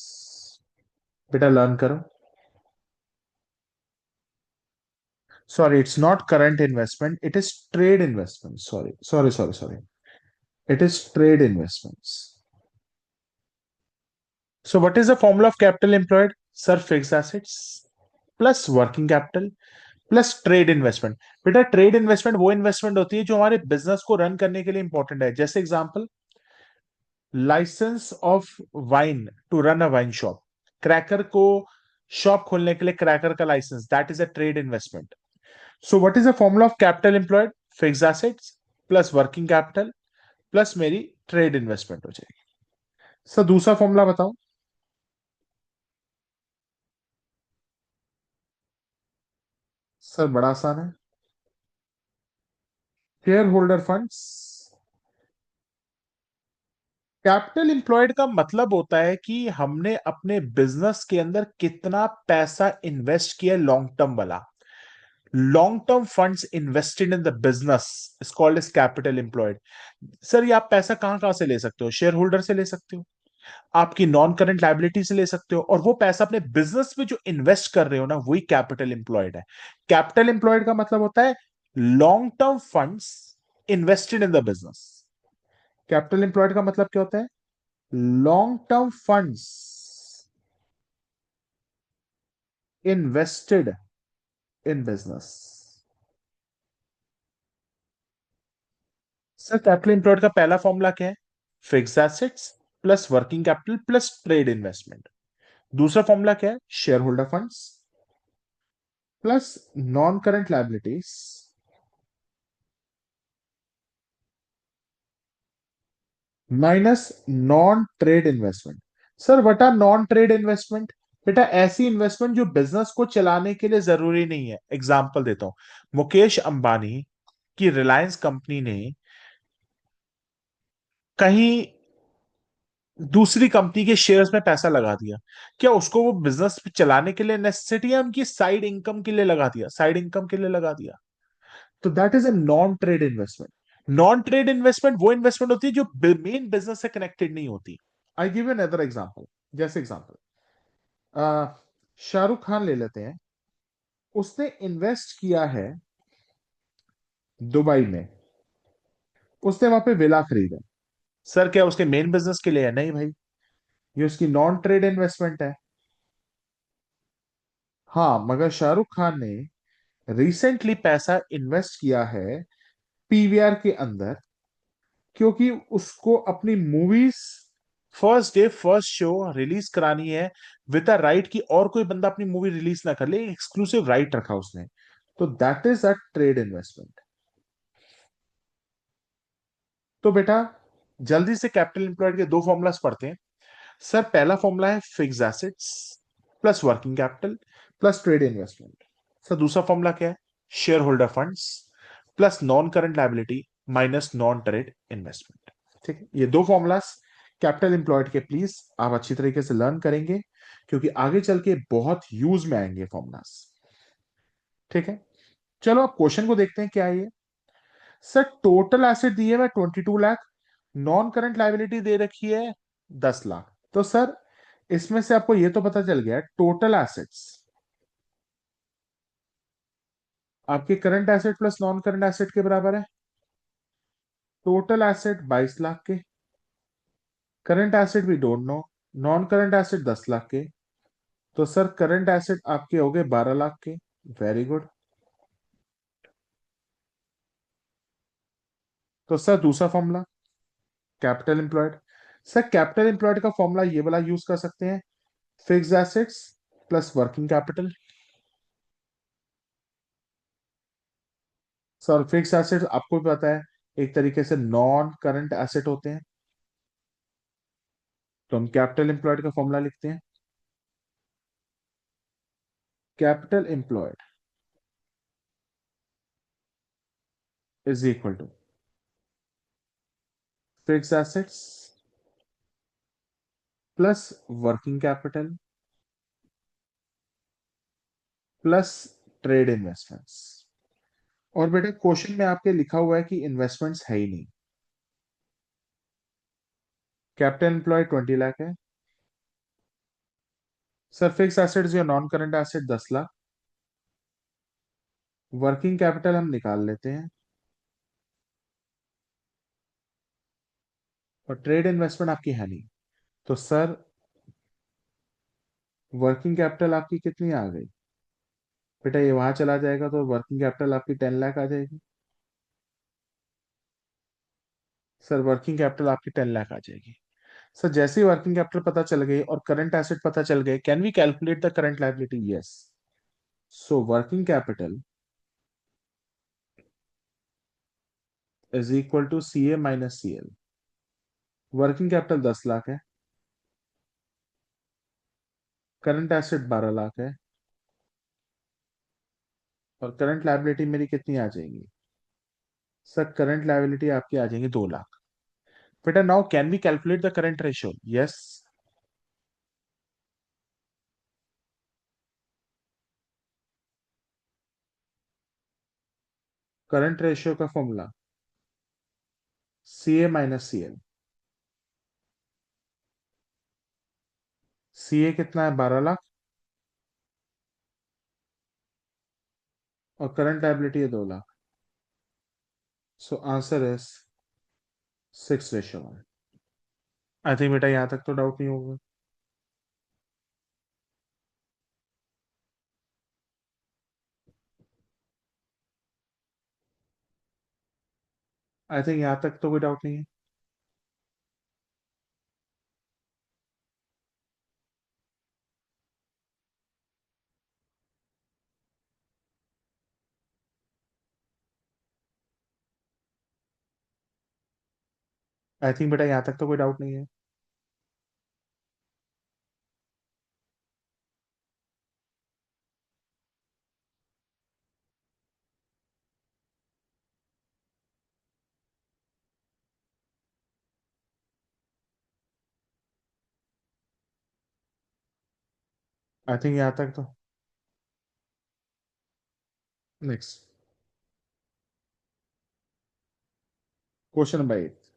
बेटा लर्न करो। Sorry, it's not current investment, it is trade investment. Sorry sorry sorry sorry, it is trade investments. So what is the formula of capital employed? Sir fix assets plus working capital plus trade investment. बेटा trade investment वो investment होती है जो हमारे business को run करने के लिए इंपॉर्टेंट है। जैसे example, licence of wine to run a wine shop. Cracker को शॉप खोलने के लिए क्रैकर का licence, that is a trade investment. So what is the formula of capital employed? Fix assets plus working capital plus मेरी trade investment हो जाएगी। Sir दूसरा formula बताओ। सर बड़ा आसान है, share holder funds. Capital employed का मतलब होता है कि हमने अपने बिजनेस के अंदर कितना पैसा इन्वेस्ट किया, लॉन्ग टर्म वाला। Long term funds invested in the business is called as capital employed. Sir ये आप पैसा कहां कहां से ले सकते हो? शेयर होल्डर से ले सकते हो, आपकी नॉन करंट लाइबिलिटी से ले सकते हो, और वो पैसा अपने बिजनेस में जो इन्वेस्ट कर रहे हो ना, वही कैपिटल एम्प्लॉयड है। कैपिटल एम्प्लॉयड का मतलब होता है long term funds invested in the business. Capital employed का मतलब क्या होता है? Long term funds invested in business. Sir capital employed का पहला फॉर्मूला क्या है? Fix assets plus working capital plus trade investment. दूसरा फॉर्मूला क्या है? Share holder funds plus non current liabilities minus non trade investment. Sir what are non trade investment? बेटा ऐसी investment जो बिजनेस को चलाने के लिए जरूरी नहीं है। एग्जांपल देता हूं, मुकेश अंबानी की रिलायंस कंपनी ने कहीं दूसरी कंपनी के शेयर्स में पैसा लगा दिया, क्या उसको वो बिजनेस चलाने के लिए नेसेसिटी है? उनकी साइड इनकम के लिए लगा दिया, साइड इनकम के लिए लगा दिया। तो that is a non trade investment. Non trade investment वो इन्वेस्टमेंट होती है जो मेन बिजनेस से कनेक्टेड नहीं होती। I give you another example. जैसे एग्जांपल, शाहरुख खान ले लेते हैं। उसने इन्वेस्ट किया है दुबई में, उसने वहां पे विला खरीदा। सर क्या उसके मेन बिजनेस के लिए है? नहीं भाई, ये उसकी नॉन ट्रेड इन्वेस्टमेंट है। हाँ, मगर शाहरुख खान ने रिसेंटली पैसा इन्वेस्ट किया है पीवीआर के अंदर, क्योंकि उसको अपनी movies first day first show release करानी है विद अ राइट की और कोई बंदा अपनी मूवी रिलीज ना कर ले, एक्सक्लूसिव राइट रखा उसने। तो that is a trade investment. तो बेटा जल्दी से कैपिटल एम्प्लॉयड के दो फॉर्मूलाज पढ़ते हैं। सर पहला फॉर्मूला है fix assets plus working capital plus trade investment. Sir दूसरा फॉर्मूला क्या है? Share holder funds plus non current liability minus non trade investment. ठीक है, ये दो फॉर्मूलाज कैपिटल एम्प्लॉयड के, प्लीज आप अच्छी तरीके से लर्न करेंगे क्योंकि आगे चल के बहुत यूज में आएंगे फॉर्मूलाज। ठीक है, चलो अब क्वेश्चन को देखते हैं क्या है ये। सर टोटल एसेट दिए हुए 22 लाख, नॉन करंट लाइबिलिटी दे रखी है 10 लाख। तो सर इसमें से आपको ये तो पता चल गया टोटल एसेट्स आपके current asset plus non current asset के बराबर है। टोटल एसेट 22 लाख के, करंट एसेट भी don't know, non current asset 10 lakh के। तो सर करंट एसेट आपके हो गए 12 लाख के। Very good. तो सर दूसरा formula capital employed. Sir capital employed का फॉर्मूला ये वाला यूज कर सकते हैं, fix assets plus working capital. Sir fix asset आपको भी पता है एक तरीके से नॉन करंट एसेट होते हैं, तो हम कैपिटल एम्प्लॉयड का फॉर्मूला लिखते हैं, capital employed is equal to fix assets plus working capital plus trade investments. और बेटा क्वेश्चन में आपके लिखा हुआ है कि इन्वेस्टमेंट्स है ही नहीं। कैपिटल एम्प्लॉयड 20 लाख है। सर फिक्स एसेट्स या non current asset 10 lakh, working capital हम निकाल लेते हैं और ट्रेड इन्वेस्टमेंट आपकी है नहीं। तो सर वर्किंग कैपिटल आपकी कितनी आ गई? बेटा ये वहां चला जाएगा तो वर्किंग कैपिटल आपकी 10 लाख आ जाएगी। सर वर्किंग कैपिटल आपकी 10 लाख आ जाएगी। सर जैसे ही वर्किंग कैपिटल पता चल गई और करंट एसेट पता चल गए, can we calculate the current liability? Yes. So working capital is equal to C A minus C L. Working capital 10 lakh है, करंट एसेट 12 लाख है और करंट लायबिलिटी मेरी कितनी आ जाएगी? सर करंट लायबिलिटी आपकी आ जाएंगी 2 लाख। बेटा now can we calculate the current ratio? Yes. Current ratio का formula C A minus C L. C A कितना है? 12 लाख और करंट लायबिलिटी है 2 lakh. So answer is 6:1। I think बेटा यहां तक तो डाउट नहीं होगा। आई थिंक यहां तक तो कोई डाउट नहीं है। आई थिंक बेटा यहां तक तो कोई डाउट नहीं है। आई थिंक यहां तक तो next question number 8।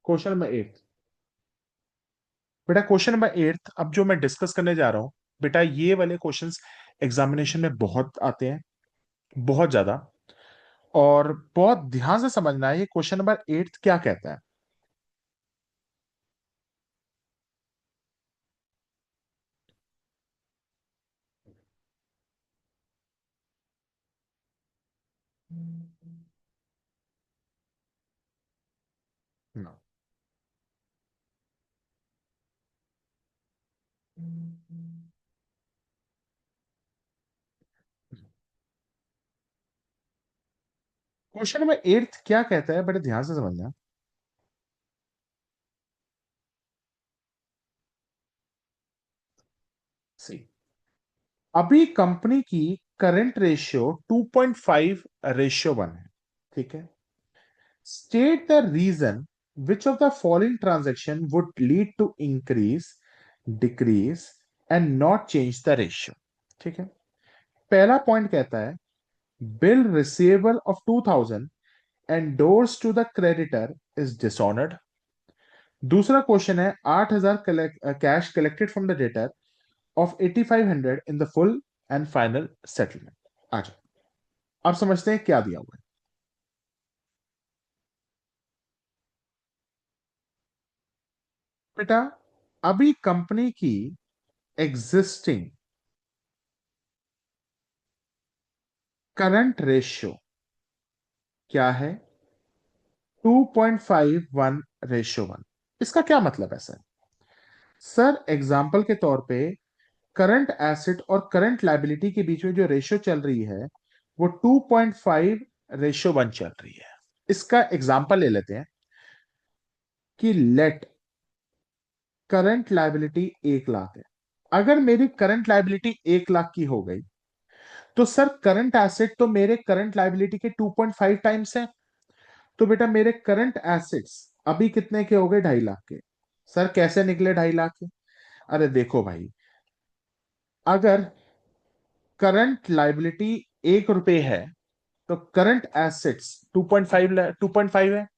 Question number 8। बेटा क्वेश्चन नंबर 8 अब जो मैं डिस्कस करने जा रहा हूं, बेटा ये वाले क्वेश्चंस एग्जामिनेशन में बहुत आते हैं, बहुत ज्यादा। और बहुत ध्यान से समझना है ये क्वेश्चन नंबर 8 क्या कहता है। No. क्वेश्चन नंबर 8 क्या कहता है, बड़े ध्यान से समझना। सही। अभी कंपनी की करंट रेशियो 2.5 रेशियो 1 है। ठीक है। State the reason which of the following transaction would lead to increase, decrease and not change the ratio. ठीक है। पहला पॉइंट कहता है bill receivable of 2000 endorse to the creditor is dishonoured. दूसरा question है 8000 cash collected from the debtor of 8500 in the full and final settlement. आ जाओ, अब समझते हैं क्या दिया हुआ है। बेटा, अभी कंपनी की एग्जिस्टिंग करंट रेशियो क्या है? 2.51 रेशियो 1। इसका क्या मतलब है सर? सर एग्जाम्पल के तौर पे करंट एसेट और करंट लाइबिलिटी के बीच में जो रेशियो चल रही है वो 2.5 रेशियो 1 चल रही है। इसका एग्जाम्पल ले लेते हैं कि लेट करंट लाइबिलिटी 1 लाख है। अगर मेरी करंट लाइबिलिटी 1 लाख की हो गई तो सर करंट एसेट तो मेरे करंट लाइबिलिटी के 2.5 टाइम्स है। तो बेटा मेरे करंट एसेट्स अभी कितने के हो गए? 2.5 लाख के। सर कैसे निकले 2.5 लाख के? अरे देखो भाई, अगर करंट लाइबिलिटी 1 रुपए है तो करंट एसेट्स 2.5 है।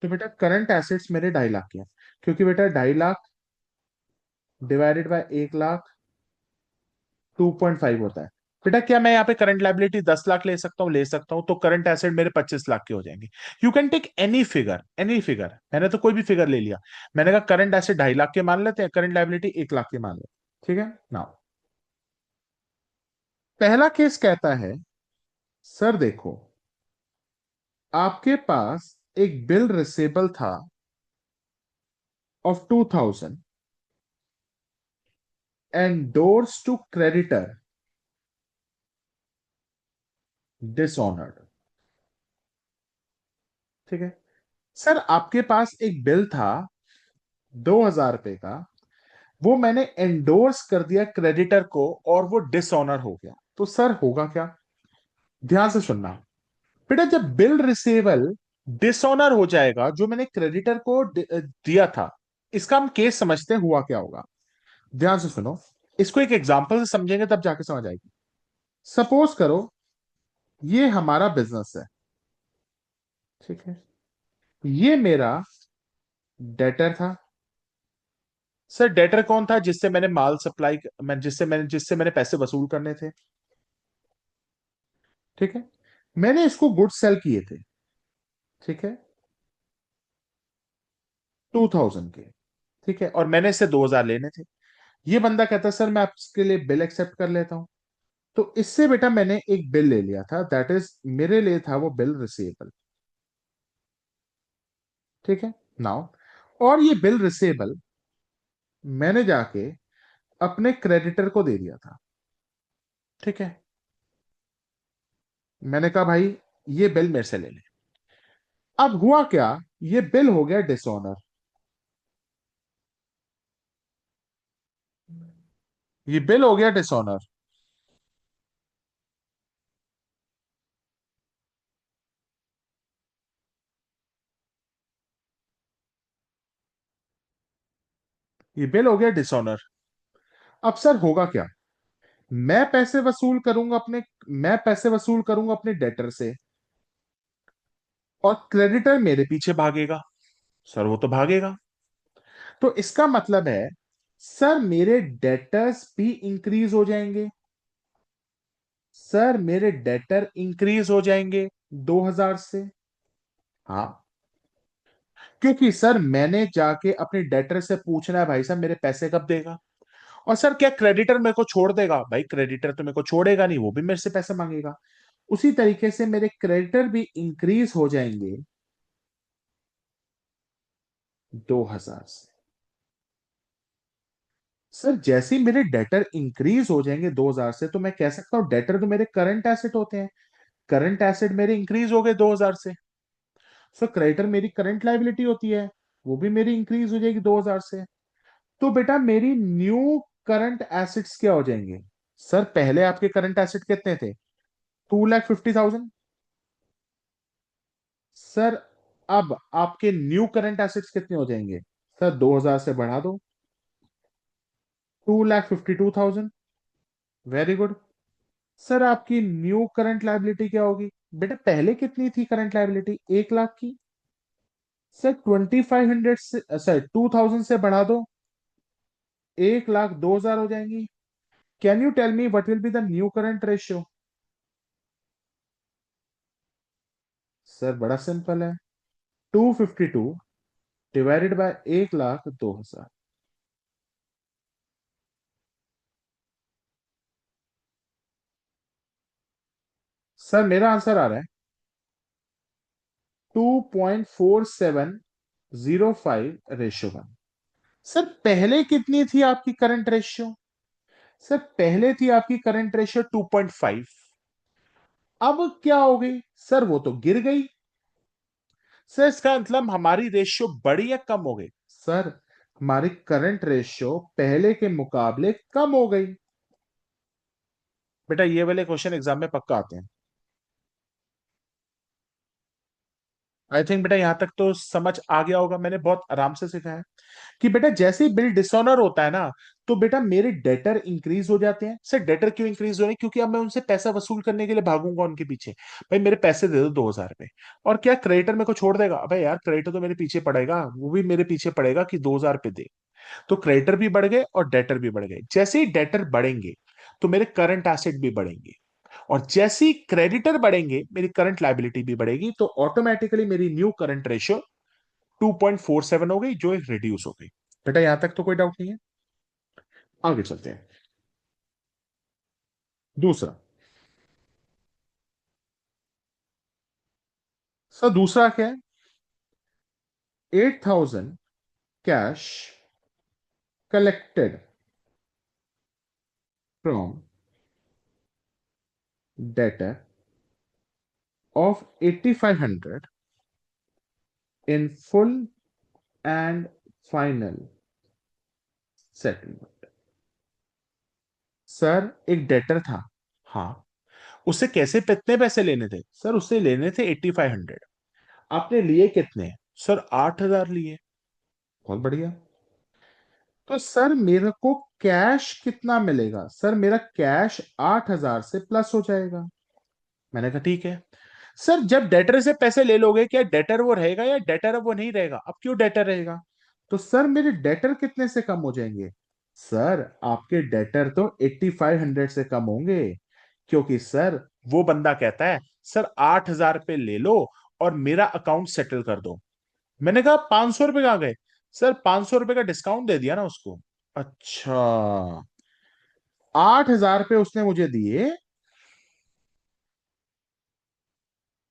तो बेटा करंट एसेट्स मेरे 2.5 लाख के हैं, क्योंकि बेटा 2.5 लाख डिवाइडेड बाय 1 लाख 2.5 होता है। बेटा क्या मैं यहाँ पे करंट लाइबिलिटी 10 लाख ले सकता हूँ? ले सकता हूँ। तो करंट एसेट मेरे 25 लाख के हो जाएंगे। You can take any figure, any figure. मैंने तो कोई भी फिगर ले लिया। मैंने कहा करंट एसेट 2.5 लाख के मान लेते हैं, करंट लाइबिलिटी 1 लाख के मान लेते हैं। ठीक है ना? पहला केस कहता है सर देखो, आपके पास एक बिल रिसेबल था of 2000 endorse to creditor dishonoured. ठीक है। सर आपके पास एक बिल था 2,000 रुपए का, वो मैंने एंडोर्स कर दिया क्रेडिटर को और वो डिसऑनर हो गया, तो सर होगा क्या? ध्यान से सुनना। बेटा जब बिल रिसेबल डिसऑनर हो जाएगा, जो मैंने क्रेडिटर को दिया था, इसका हम केस समझते हैं हुआ क्या होगा। ध्यान से सुनो, इसको एक एग्जांपल से समझेंगे तब जाके समझ आएगी। सपोज करो ये हमारा बिजनेस है। ठीक है। ये मेरा डेटर था। सर डेटर कौन था? जिससे मैंने माल सप्लाई, मैं जिससे मैंने पैसे वसूल करने थे। ठीक है। मैंने इसको गुड्स सेल किए थे। ठीक है। 2000 के। ठीक है। और मैंने इससे 2000 लेने थे। ये बंदा कहता है सर मैं आपके लिए बिल एक्सेप्ट कर लेता हूं। तो इससे बेटा मैंने एक बिल ले लिया था, दैट इज मेरे लिए था वो बिल रिसीवेबल। ठीक है। नाउ, और ये बिल रिसीवेबल मैंने जाके अपने क्रेडिटर को दे दिया था। ठीक है। मैंने कहा भाई ये बिल मेरे से ले ले। अब हुआ क्या? ये बिल हो गया डिसऑनर। ये बिल हो गया डिसऑनर। ये बिल हो गया डिसऑनर। अब सर होगा क्या? मैं पैसे वसूल करूंगा अपने मैं पैसे वसूल करूंगा अपने डेटर से, और क्रेडिटर मेरे पीछे भागेगा। सर वो तो भागेगा। तो इसका मतलब है सर मेरे डेटर्स भी इंक्रीज हो जाएंगे। सर मेरे डेटर इंक्रीज हो जाएंगे 2000 से। हाँ। क्योंकि सर मैंने जाके अपने डेटर से पूछना है, भाई साहब मेरे पैसे कब देगा। और सर क्या क्रेडिटर मेरे को छोड़ देगा? भाई क्रेडिटर तो मेरे को छोड़ेगा नहीं, वो भी मेरे से पैसे मांगेगा। उसी तरीके से मेरे क्रेडिटर भी इंक्रीज हो जाएंगे 2000 से। सर जैसे ही मेरे डेटर इंक्रीज हो जाएंगे 2000 से, तो मैं कह सकता हूं डेटर तो मेरे करंट एसेट होते हैं, करंट एसेट मेरे इंक्रीज हो गए 2000 से। सो क्रेडिटर मेरी करंट लाइबिलिटी होती है, वो भी मेरी इंक्रीज हो जाएगी 2000 से। तो बेटा मेरी न्यू करंट एसेट्स क्या हो जाएंगे? सर पहले आपके करंट एसेट कितने थे? 2,50,000। सर अब आपके न्यू करंट एसेट्स कितने हो जाएंगे? सर 2000 से बढ़ा दो, 2,52,000। Very good. सर आपकी न्यू करंट लायबिलिटी क्या होगी? बेटा पहले कितनी थी करंट लायबिलिटी? 1 लाख की। सर 2,500 से, सर 2,000 से बढ़ा दो, 1,02,000 हो जाएंगी। Can you tell me what will be the new current ratio? Sir बड़ा सिंपल है, 252 डिवाइडेड बाय 1,02,000। सर मेरा आंसर आ रहा है 2.4705 रेशियो 1। सर पहले कितनी थी आपकी करंट रेशियो? सर पहले थी आपकी करंट रेशियो 2.5। अब क्या हो गई? सर वो तो गिर गई। सर इसका मतलब हमारी रेशियो बढ़ी या कम हो गई? सर हमारी करंट रेशियो पहले के मुकाबले कम हो गई। बेटा ये वाले क्वेश्चन एग्जाम में पक्का आते हैं। आई थिंक बेटा यहां तक तो समझ आ गया होगा, मैंने बहुत आराम से सिखाया है कि बेटा जैसे ही बिल डिसऑनर होता है ना, तो बेटा मेरे डेटर इंक्रीज हो जाते हैं। सर डेटर क्यों इंक्रीज हो रहे हैं? क्योंकि अब मैं उनसे पैसा वसूल करने के लिए भागूंगा उनके पीछे। भाई मेरे पैसे दे दो 2000 रुपए। और क्या क्रेडिटर मेरे को छोड़ देगा? अबे यार क्रेडिटर तो मेरे पीछे पड़ेगा, वो भी मेरे पीछे पड़ेगा कि 2000 रुपए दे। तो क्रेडिटर भी बढ़ गए और डेटर भी बढ़ गए। जैसे ही डेटर बढ़ेंगे तो मेरे करंट एसेट भी बढ़ेंगे, और जैसे ही क्रेडिटर बढ़ेंगे मेरी करंट लायबिलिटी भी बढ़ेगी, तो ऑटोमेटिकली मेरी न्यू करंट रेशियो 2.47 हो गई, जो एक रिड्यूस हो गई। बेटा यहां तक तो कोई डाउट नहीं है। आगे चलते हैं। दूसरा। सर दूसरा क्या है? 8,000 cash collected from debtor of 8,500 in full and final settlement. Sir एक डेटर था, हाँ, उससे कैसे कितने पैसे लेने थे? सर उससे लेने थे 8,500। आपने लिए कितने? सर 8,000 लिए। बहुत बढ़िया। तो सर मेरे को कैश कितना मिलेगा? सर मेरा कैश 8,000 से प्लस हो जाएगा। मैंने कहा ठीक है। सर जब डेटर से पैसे ले लोगे, क्या डेटर वो रहेगा या डेटर अब वो नहीं रहेगा? अब क्यों डेटर रहेगा? तो सर मेरे डेटर कितने से कम हो जाएंगे? सर आपके डेटर तो 8,500 से कम होंगे, क्योंकि सर वो बंदा कहता है सर 8,000 पे ले लो और मेरा अकाउंट सेटल कर दो। मैंने कहा 500 रुपए कहाँ गए? सर 500 रुपए का डिस्काउंट दे दिया ना उसको। अच्छा, 8,000 रुपये उसने मुझे दिए,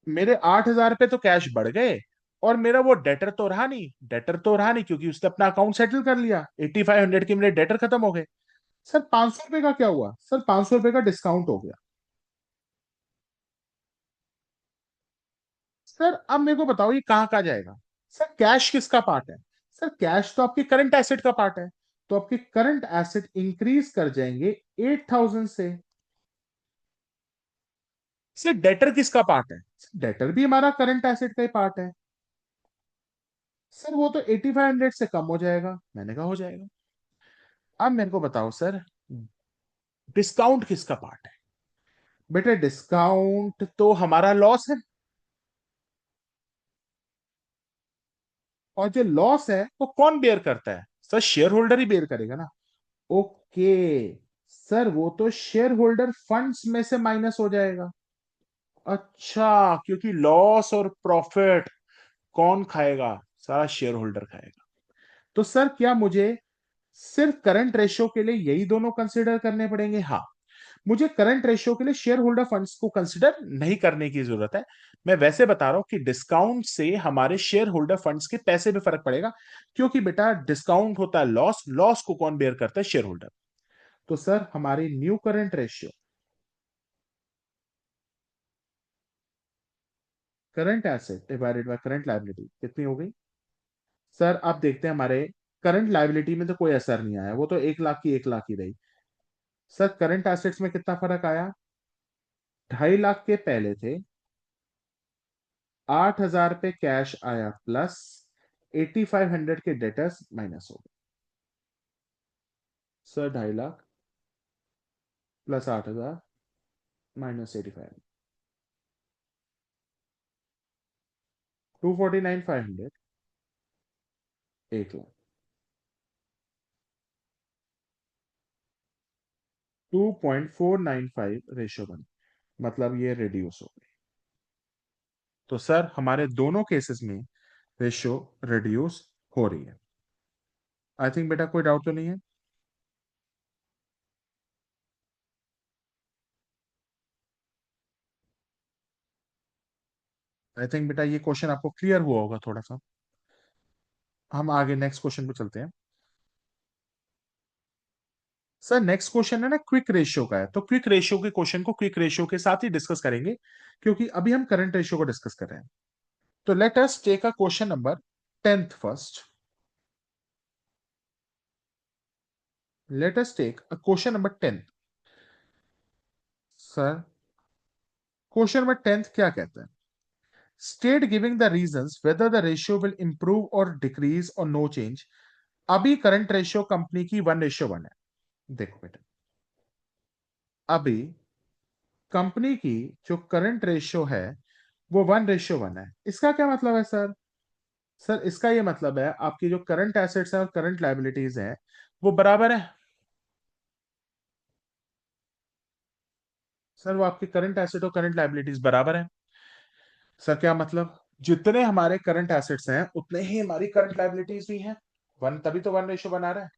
मेरे 8,000 रुपये तो कैश बढ़ गए, और मेरा वो डेटर तो रहा नहीं, डेटर तो रहा नहीं क्योंकि उसने अपना अकाउंट सेटल कर लिया, 8,500 के मेरे डेटर खत्म हो गए। सर 500 रुपए का क्या हुआ? सर 500 रुपए का डिस्काउंट हो गया। सर अब मेरे को बताओ ये कहाँ कहाँ जाएगा? सर कैश किसका पार्ट है? सर कैश तो आपके करंट एसेट का पार्ट है, तो आपके करंट एसेट इंक्रीज कर जाएंगे 8,000 से। सर डेटर किसका पार्ट है? डेटर भी हमारा करंट एसेट का ही पार्ट है। सर वो तो 8,500 से कम हो जाएगा। मैंने कहा हो जाएगा। अब मेरे को बताओ सर, डिस्काउंट किसका पार्ट है? बेटे डिस्काउंट तो हमारा लॉस है, और जो लॉस है वो कौन बेयर करता है? सर शेयर होल्डर ही बेयर करेगा ना। ओके। सर वो तो शेयर होल्डर फंड्स में से माइनस हो जाएगा। अच्छा, क्योंकि लॉस और प्रॉफिट कौन खाएगा? सारा शेयर होल्डर खाएगा। तो सर क्या मुझे सिर्फ करंट रेशियो के लिए यही दोनों कंसिडर करने पड़ेंगे? हाँ, मुझे करंट रेशियो के लिए शेयर होल्डर फंड्स को कंसिडर नहीं करने की जरूरत है। मैं वैसे बता रहा हूं कि डिस्काउंट से हमारे शेयर होल्डर फंड्स के पैसे में फर्क पड़ेगा, क्योंकि बेटा डिस्काउंट होता है लॉस, लॉस को कौन बेयर करता है? Share holder. तो सर हमारी new current ratio, current asset divided by current liability कितनी हो गई? सर आप देखते हैं हमारे करंट लायबिलिटी में तो कोई असर नहीं आया, वो तो 1 लाख की 1 लाख ही रही। सर करंट एसेट्स में कितना फर्क आया? 2.5 लाख के पहले थे, 8,000 पे कैश आया प्लस 8,500 के डेटर्स माइनस हो गए। Sir 2.5 lakh plus 8,000 minus 85, 249,500, 1 lakh, 2.495 ratio बन, मतलब ये रिड्यूस हो गई। तो सर हमारे दोनों केसेस में रेशियो रिड्यूस हो रही है। आई थिंक बेटा कोई डाउट तो नहीं है? आई थिंक बेटा ये क्वेश्चन आपको क्लियर हुआ होगा थोड़ा सा। हम आगे नेक्स्ट क्वेश्चन पे चलते हैं। सर नेक्स्ट क्वेश्चन है ना क्विक रेशियो का है, तो क्विक रेशियो के क्वेश्चन को क्विक रेशियो के साथ ही डिस्कस करेंगे, क्योंकि अभी हम करंट रेशियो को डिस्कस कर रहे हैं। तो let us take a question number 10th first. Let us take a question number 10th। Sir question number 10th क्या कहता है? State giving the reasons whether the ratio will improve or decrease or no change. अभी current ratio company की 1:1 है। देखो बेटा, अभी company की जो करंट रेशियो है वो 1:1 है। इसका क्या मतलब है सर? सर इसका ये मतलब है आपकी जो करंट एसेट्स है और करंट लायबिलिटीज है वो बराबर है। सर वो आपकी करंट एसेट और करंट लायबिलिटीज बराबर है। सर क्या मतलब? जितने हमारे करंट एसेट्स हैं उतने ही हमारी करंट लायबिलिटीज भी हैं। वन, तभी तो 1:1 बना रहा है।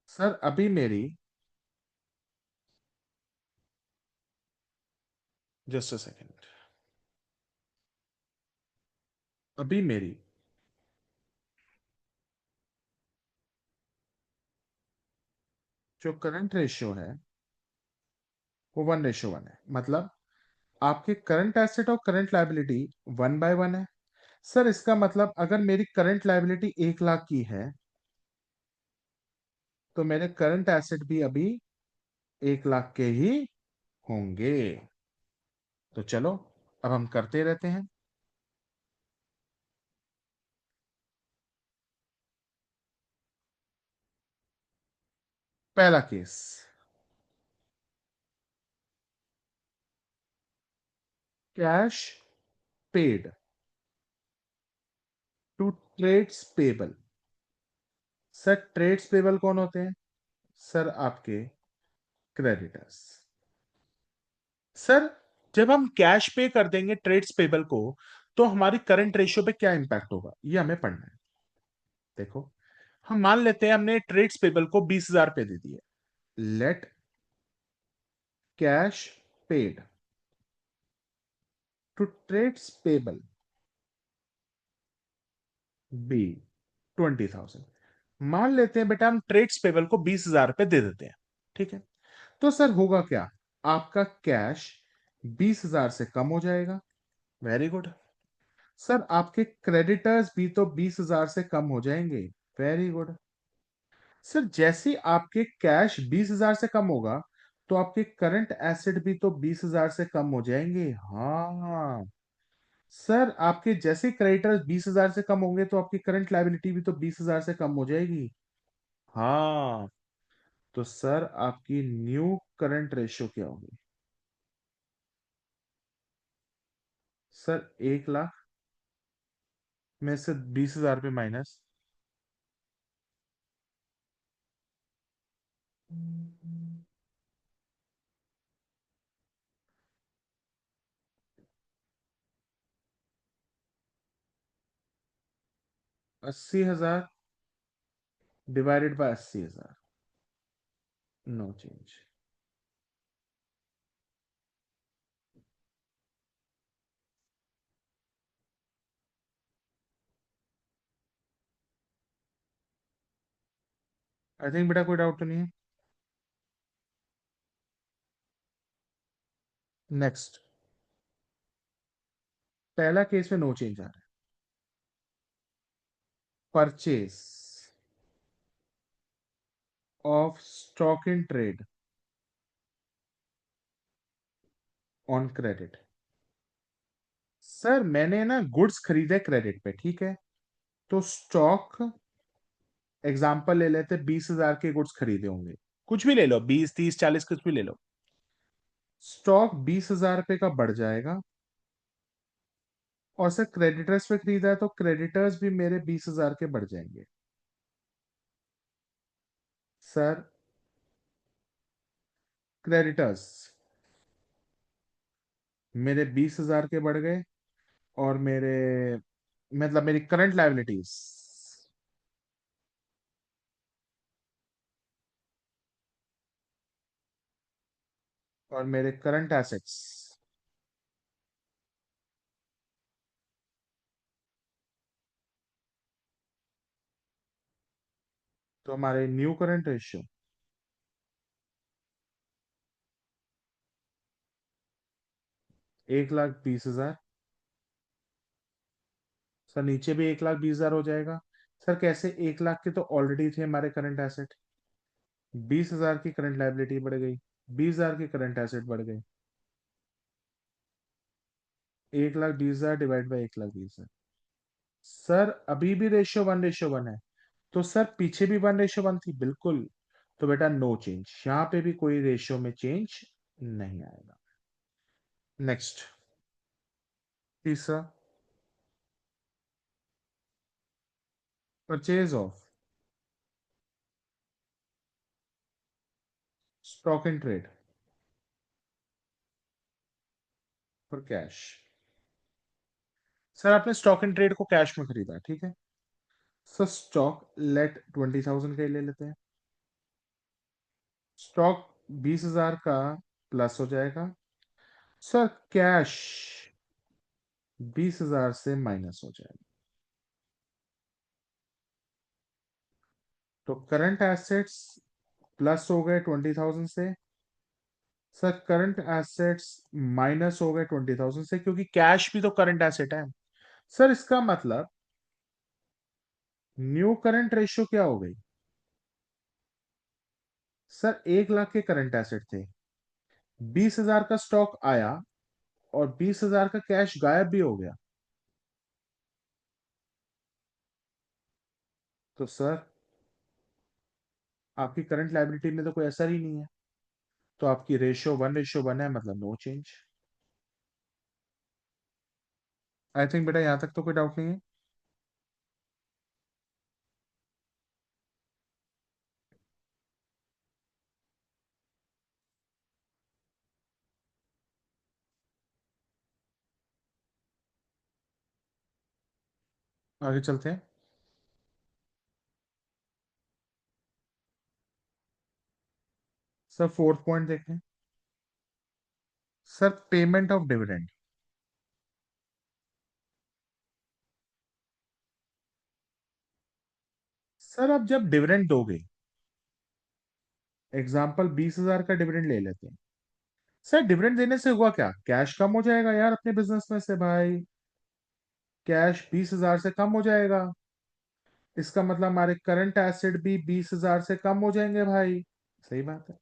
सर अभी मेरी, जस्ट अ सेकेंड, अभी मेरी जो करंट रेशियो है वो 1:1 है। मतलब आपके करंट एसेट और करंट लायबिलिटी 1/1 है। सर इसका मतलब अगर मेरी करंट लायबिलिटी 1 लाख की है तो मेरे करंट एसेट भी अभी 1 लाख के ही होंगे। तो चलो अब हम करते रहते हैं। पहला case, cash paid to trades payable. Sir trades payable कौन होते हैं? सर आपके क्रेडिटर्स। सर जब हम कैश पे कर देंगे ट्रेड्स पेबल को तो हमारी करंट रेशियो पे क्या इंपैक्ट होगा ये हमें पढ़ना है। देखो, हम मान लेते हैं हमने ट्रेड्स पेबल को 20,000 पे दे दिए। Let cash paid to trades payable be 20,000। मान लेते हैं बेटा हम ट्रेड्स पेबल को 20,000 पे दे देते हैं। ठीक है, तो सर होगा क्या? आपका कैश 20,000 से कम हो जाएगा। Very good. सर आपके क्रेडिटर्स भी तो 20,000 से कम हो जाएंगे। Very good. सर जैसे आपके कैश 20,000 से कम होगा तो आपके करंट एसेट भी तो 20,000 से कम हो जाएंगे। हाँ सर, आपके जैसे क्रेडिटर्स 20,000 से कम होंगे तो आपकी करंट लायबिलिटी भी तो 20,000 से कम हो जाएगी। हाँ, तो सर आपकी न्यू करंट रेशियो क्या होगी? सर 1 लाख में से 20,000 पे minus 80,000 divided by 80,000, no change. I think बेटा कोई डाउट तो नहीं है। नेक्स्ट, पहला केस में नो चेंज आ रहा है। Purchase of stock in trade on credit. Sir मैंने ना गुड्स खरीदे क्रेडिट पे, ठीक है, तो स्टॉक, एग्जाम्पल ले लेते, 20,000 के गुड्स खरीदे होंगे, कुछ भी ले लो, 20, 30, 40, कुछ भी ले लो। स्टॉक 20,000 रुपए का बढ़ जाएगा, और सर क्रेडिटर्स पे खरीदा है तो क्रेडिटर्स भी मेरे 20,000 के बढ़ जाएंगे। सर क्रेडिटर्स मेरे 20,000 के बढ़ गए, और मेरे, मतलब मेरी करंट लाइबिलिटीज, और मेरे करंट एसेट्स, तो हमारे न्यू करंट रेशियो 1,20,000। सर नीचे भी 1,20,000 हो जाएगा। सर कैसे, 1 लाख के तो ऑलरेडी थे हमारे करंट एसेट, 20,000 की करंट लाइबिलिटी बढ़ गई, 20,000 की करंट एसेट बढ़ गई। 1,20,000 डिवाइड बाई 1,20,000। सर अभी भी रेशियो 1:1 है, तो सर पीछे भी 1:1 थी, बिल्कुल। तो बेटा नो चेंज, यहां पे भी कोई रेशियो में चेंज नहीं आएगा। नेक्स्ट, तीसरा, purchase of stock in trade for cash. Sir आपने स्टॉक इन ट्रेड को कैश में खरीदा, ठीक है। सर स्टॉक लेट 20,000 का ही ले लेते हैं। स्टॉक 20,000 का प्लस हो जाएगा। सर कैश 20,000 से माइनस हो जाएगा। तो करंट एसेट्स प्लस हो गए 20,000 से। सर करंट एसेट्स माइनस हो गए 20,000 से, क्योंकि कैश भी तो करंट एसेट है। सर इसका मतलब न्यू करंट रेशियो क्या हो गई? सर 1 लाख के करंट एसेट थे, 20,000 का स्टॉक आया, और 20,000 का कैश गायब भी हो गया। तो सर आपकी करंट लाइबिलिटी में तो कोई असर ही नहीं है, तो आपकी रेशियो 1:1 है, मतलब नो चेंज। आई थिंक बेटा यहां तक तो कोई डाउट नहीं है। आगे चलते हैं। सर फोर्थ पॉइंट देखें। Sir payment of dividend. Sir आप जब डिविडेंड दोगे, एग्जाम्पल 20,000 का डिविडेंड ले लेते हैं। सर डिविडेंड देने से हुआ क्या, कैश कम हो जाएगा यार अपने बिजनेस में से भाई, कैश 20,000 से कम हो जाएगा। इसका मतलब हमारे करंट एसेट भी 20,000 से कम हो जाएंगे भाई। सही बात है।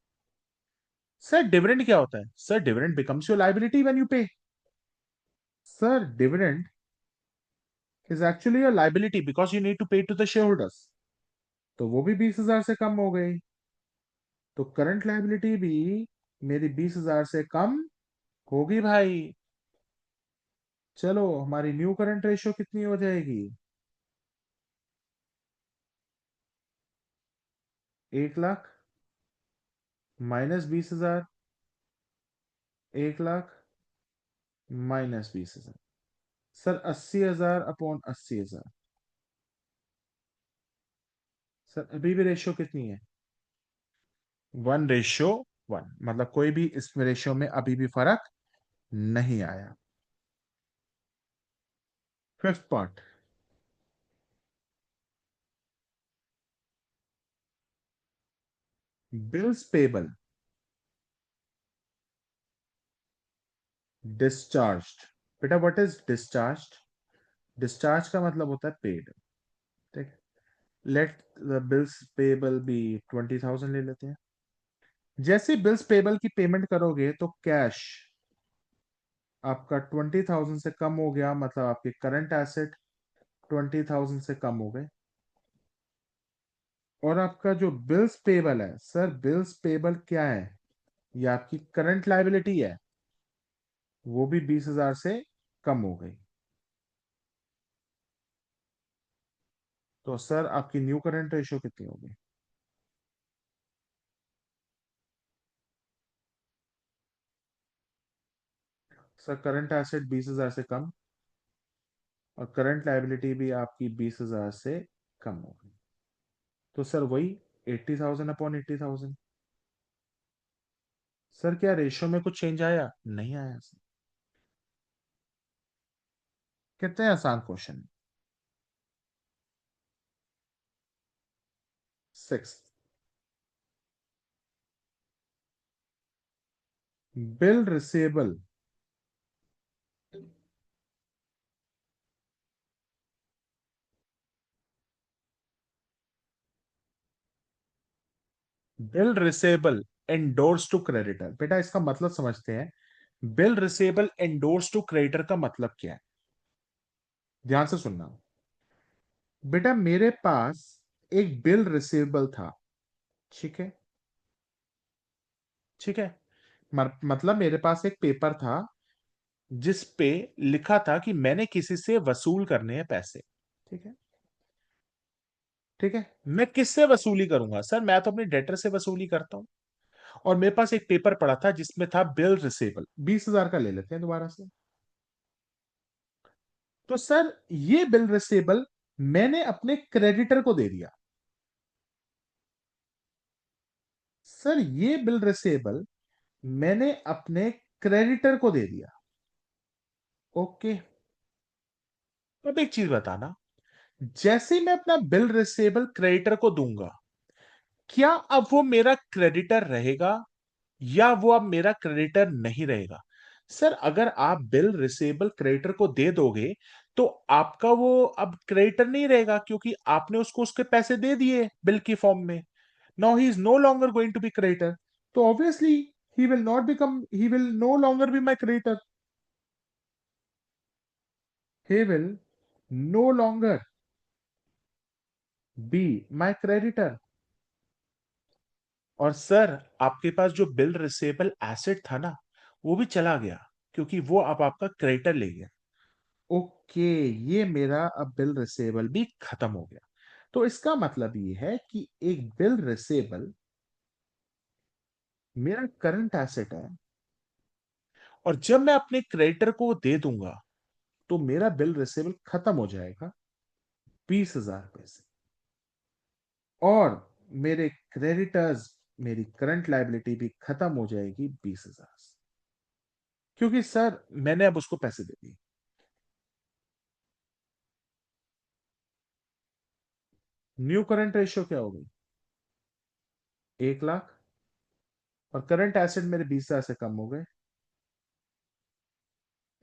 सर डिविडेंड क्या होता है? Sir dividend becomes your liability when you pay. Sir dividend is actually your liability because you need to pay to the share holders. तो वो भी 20,000 से कम हो गई, तो करंट लाइबिलिटी भी मेरी 20,000 से कम होगी भाई। चलो हमारी न्यू करंट रेशियो कितनी हो जाएगी? 1 lakh -20,000, 1 lakh, -20,000। Sir 80,000 upon 80,000। Sir अभी भी रेशियो कितनी है? 1:1, मतलब कोई भी इस रेशियो में अभी भी फर्क नहीं आया। Fifth part, bills payable discharged. बेटा व्हाट इज डिस्चार्ज्ड? डिस्चार्ज का मतलब होता है पेड। ठीक। Let the bills payable be 20,000 ले लेते हैं। जैसे बिल्स पेबल की पेमेंट करोगे तो कैश आपका 20,000 से कम हो गया, मतलब आपके करंट एसेट 20,000 से कम हो गए। और आपका जो बिल्स पेबल है, सर बिल्स पेबल क्या है? ये आपकी करंट लाइबिलिटी है, वो भी 20,000 से कम हो गई। तो सर आपकी न्यू करंट रेशियो कितनी होगी? सर करंट एसेट 20,000 से कम, और करंट लाइबिलिटी भी आपकी 20,000 से कम हो गई। तो सर वही 80,000 अपॉन 80,000। सर क्या रेशियो में कुछ चेंज आया? नहीं आया सर। कितने आसान question. Six, bill receivable. Bill receivable endorse to creditor. बेटा इसका मतलब समझते हैं। Bill receivable endorse to creditor का मतलब क्या है? ध्यान से सुनना। बेटा मेरे पास एक बिल रिसेबल था, ठीक है? ठीक है। मतलब मेरे पास एक पेपर था जिस पे लिखा था कि मैंने किसी से वसूल करने हैं पैसे। ठीक है। ठीक है। मैं किससे वसूली करूंगा सर? मैं तो अपने डेटर से वसूली करता हूं। और मेरे पास एक पेपर पड़ा था जिसमें था बिल रिसेबल, 20,000 का ले लेते हैं दोबारा से। तो सर ये बिल रिसेबल मैंने अपने क्रेडिटर को दे दिया। सर ये बिल रिसेबल मैंने अपने क्रेडिटर को दे दिया। ओके। अब एक चीज बताना, जैसे ही मैं अपना बिल रिसेबल क्रेडिटर को दूंगा, क्या अब वो मेरा क्रेडिटर रहेगा या वो अब मेरा क्रेडिटर नहीं रहेगा? सर अगर आप बिल रिसेबल क्रेडिटर को दे दोगे तो आपका वो अब क्रेडिटर नहीं रहेगा, क्योंकि आपने उसको उसके पैसे दे दिए बिल की फॉर्म में। Now he is no longer going to be creditor. तो obviously he will no longer be my creditor. He will no longer be my creditor. और सर आपके पास जो बिल रिसेबल एसेट था ना, वो भी चला गया, क्योंकि वो अब आपका क्रेडिटर ले गया। ओके। ये मेरा अब बिल रिसेबल भी खत्म हो गया। तो इसका मतलब ये है कि एक बिल रिसेबल मेरा करंट एसेट है, और जब मैं अपने क्रेडिटर को दे दूंगा तो मेरा बिल रिसेबल खत्म हो जाएगा 20,000 रुपए से। और मेरे क्रेडिटर्स, मेरी करंट लाइबिलिटी भी खत्म हो जाएगी 20,000 से, क्योंकि सर मैंने अब उसको पैसे दे दिए। न्यू करंट रेशियो क्या होगी? 1 लाख। और करंट एसेट मेरे 20,000 से कम हो गए।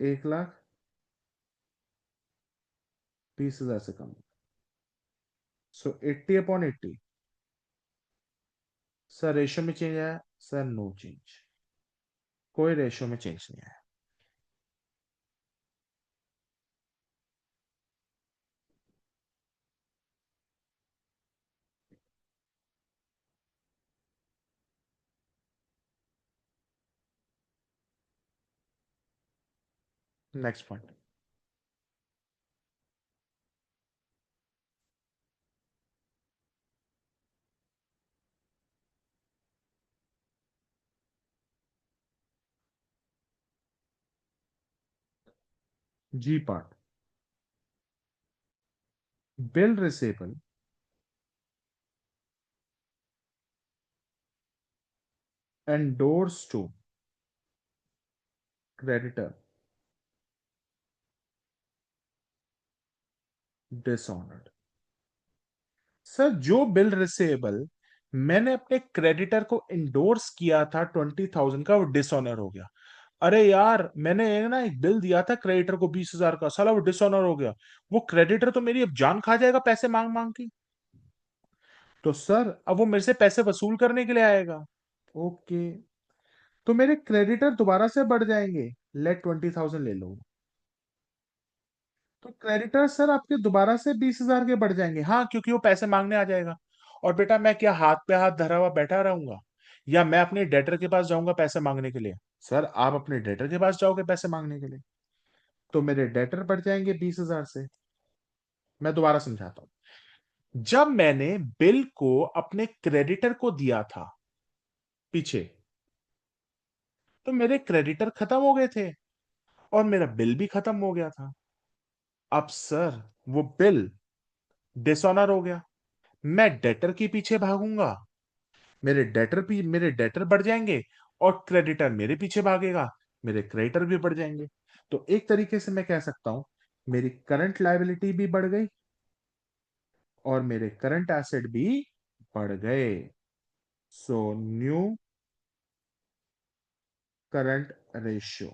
1 लाख, 20,000 से कम। सो 80/80। सर रेशियो में चेंज आया? Sir no change. कोई रेशियो में चेंज नहीं आया। Next point. G part, bill receivable endorse to creditor dishonoured. Sir जो बिल रिसेबल मैंने अपने क्रेडिटर को इंडोर्स किया था 20,000 का, वो डिसऑनर हो गया। अरे यार, मैंने ना एक बिल दिया था क्रेडिटर को 20,000 का, साला वो डिसऑनर हो गया। वो क्रेडिटर तो मेरी अब जान खा जाएगा पैसे मांग मांग के। तो सर अब वो मेरे से पैसे वसूल करने के लिए आएगा। ओके, तो मेरे क्रेडिटर दोबारा से बढ़ जाएंगे। लेट 20,000 ले लो। तो क्रेडिटर सर आपके दोबारा से 20,000 के बढ़ जाएंगे, हाँ, क्योंकि वो पैसे मांगने आ जाएगा। और बेटा मैं क्या हाथ पे हाथ धरा हुआ बैठा रहूंगा, या मैं अपने डेटर के पास जाऊंगा पैसे मांगने के लिए? सर आप अपने डेटर के पास जाओगे पैसे मांगने के लिए, तो मेरे डेटर बढ़ जाएंगे 20,000 से। मैं दोबारा समझाता हूं। जब मैंने बिल को अपने क्रेडिटर को दिया था पीछे, तो मेरे क्रेडिटर खत्म हो गए थे और मेरा बिल भी खत्म हो गया था। अब सर वो बिल डिसऑनर हो गया। मैं डेटर के पीछे भागूंगा, मेरे डेटर बढ़ जाएंगे, और क्रेडिटर मेरे पीछे भागेगा, मेरे क्रेडिटर भी बढ़ जाएंगे। तो एक तरीके से मैं कह सकता हूं, मेरी करंट लायबिलिटी भी बढ़ गई और मेरे करंट एसेट भी बढ़ गए। So new current ratio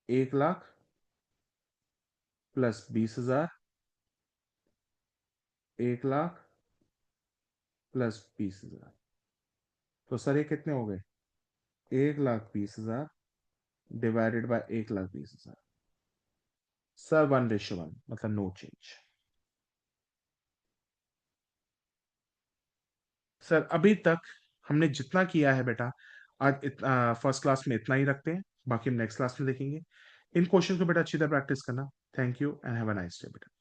1 lakh plus 20,000, 1 lakh plus 20,000। तो सर ये कितने हो गए? 1,20,000 डिवाइडेड बाय 1,20,000। सर 1:1, मतलब नो चेंज। सर अभी तक हमने जितना किया है बेटा, आज फर्स्ट क्लास में इतना ही रखते हैं, बाकी हम नेक्स्ट क्लास में देखेंगे। इन क्वेश्चन को बेटा अच्छी तरह प्रैक्टिस करना। Thank you and have a nice day बेटा।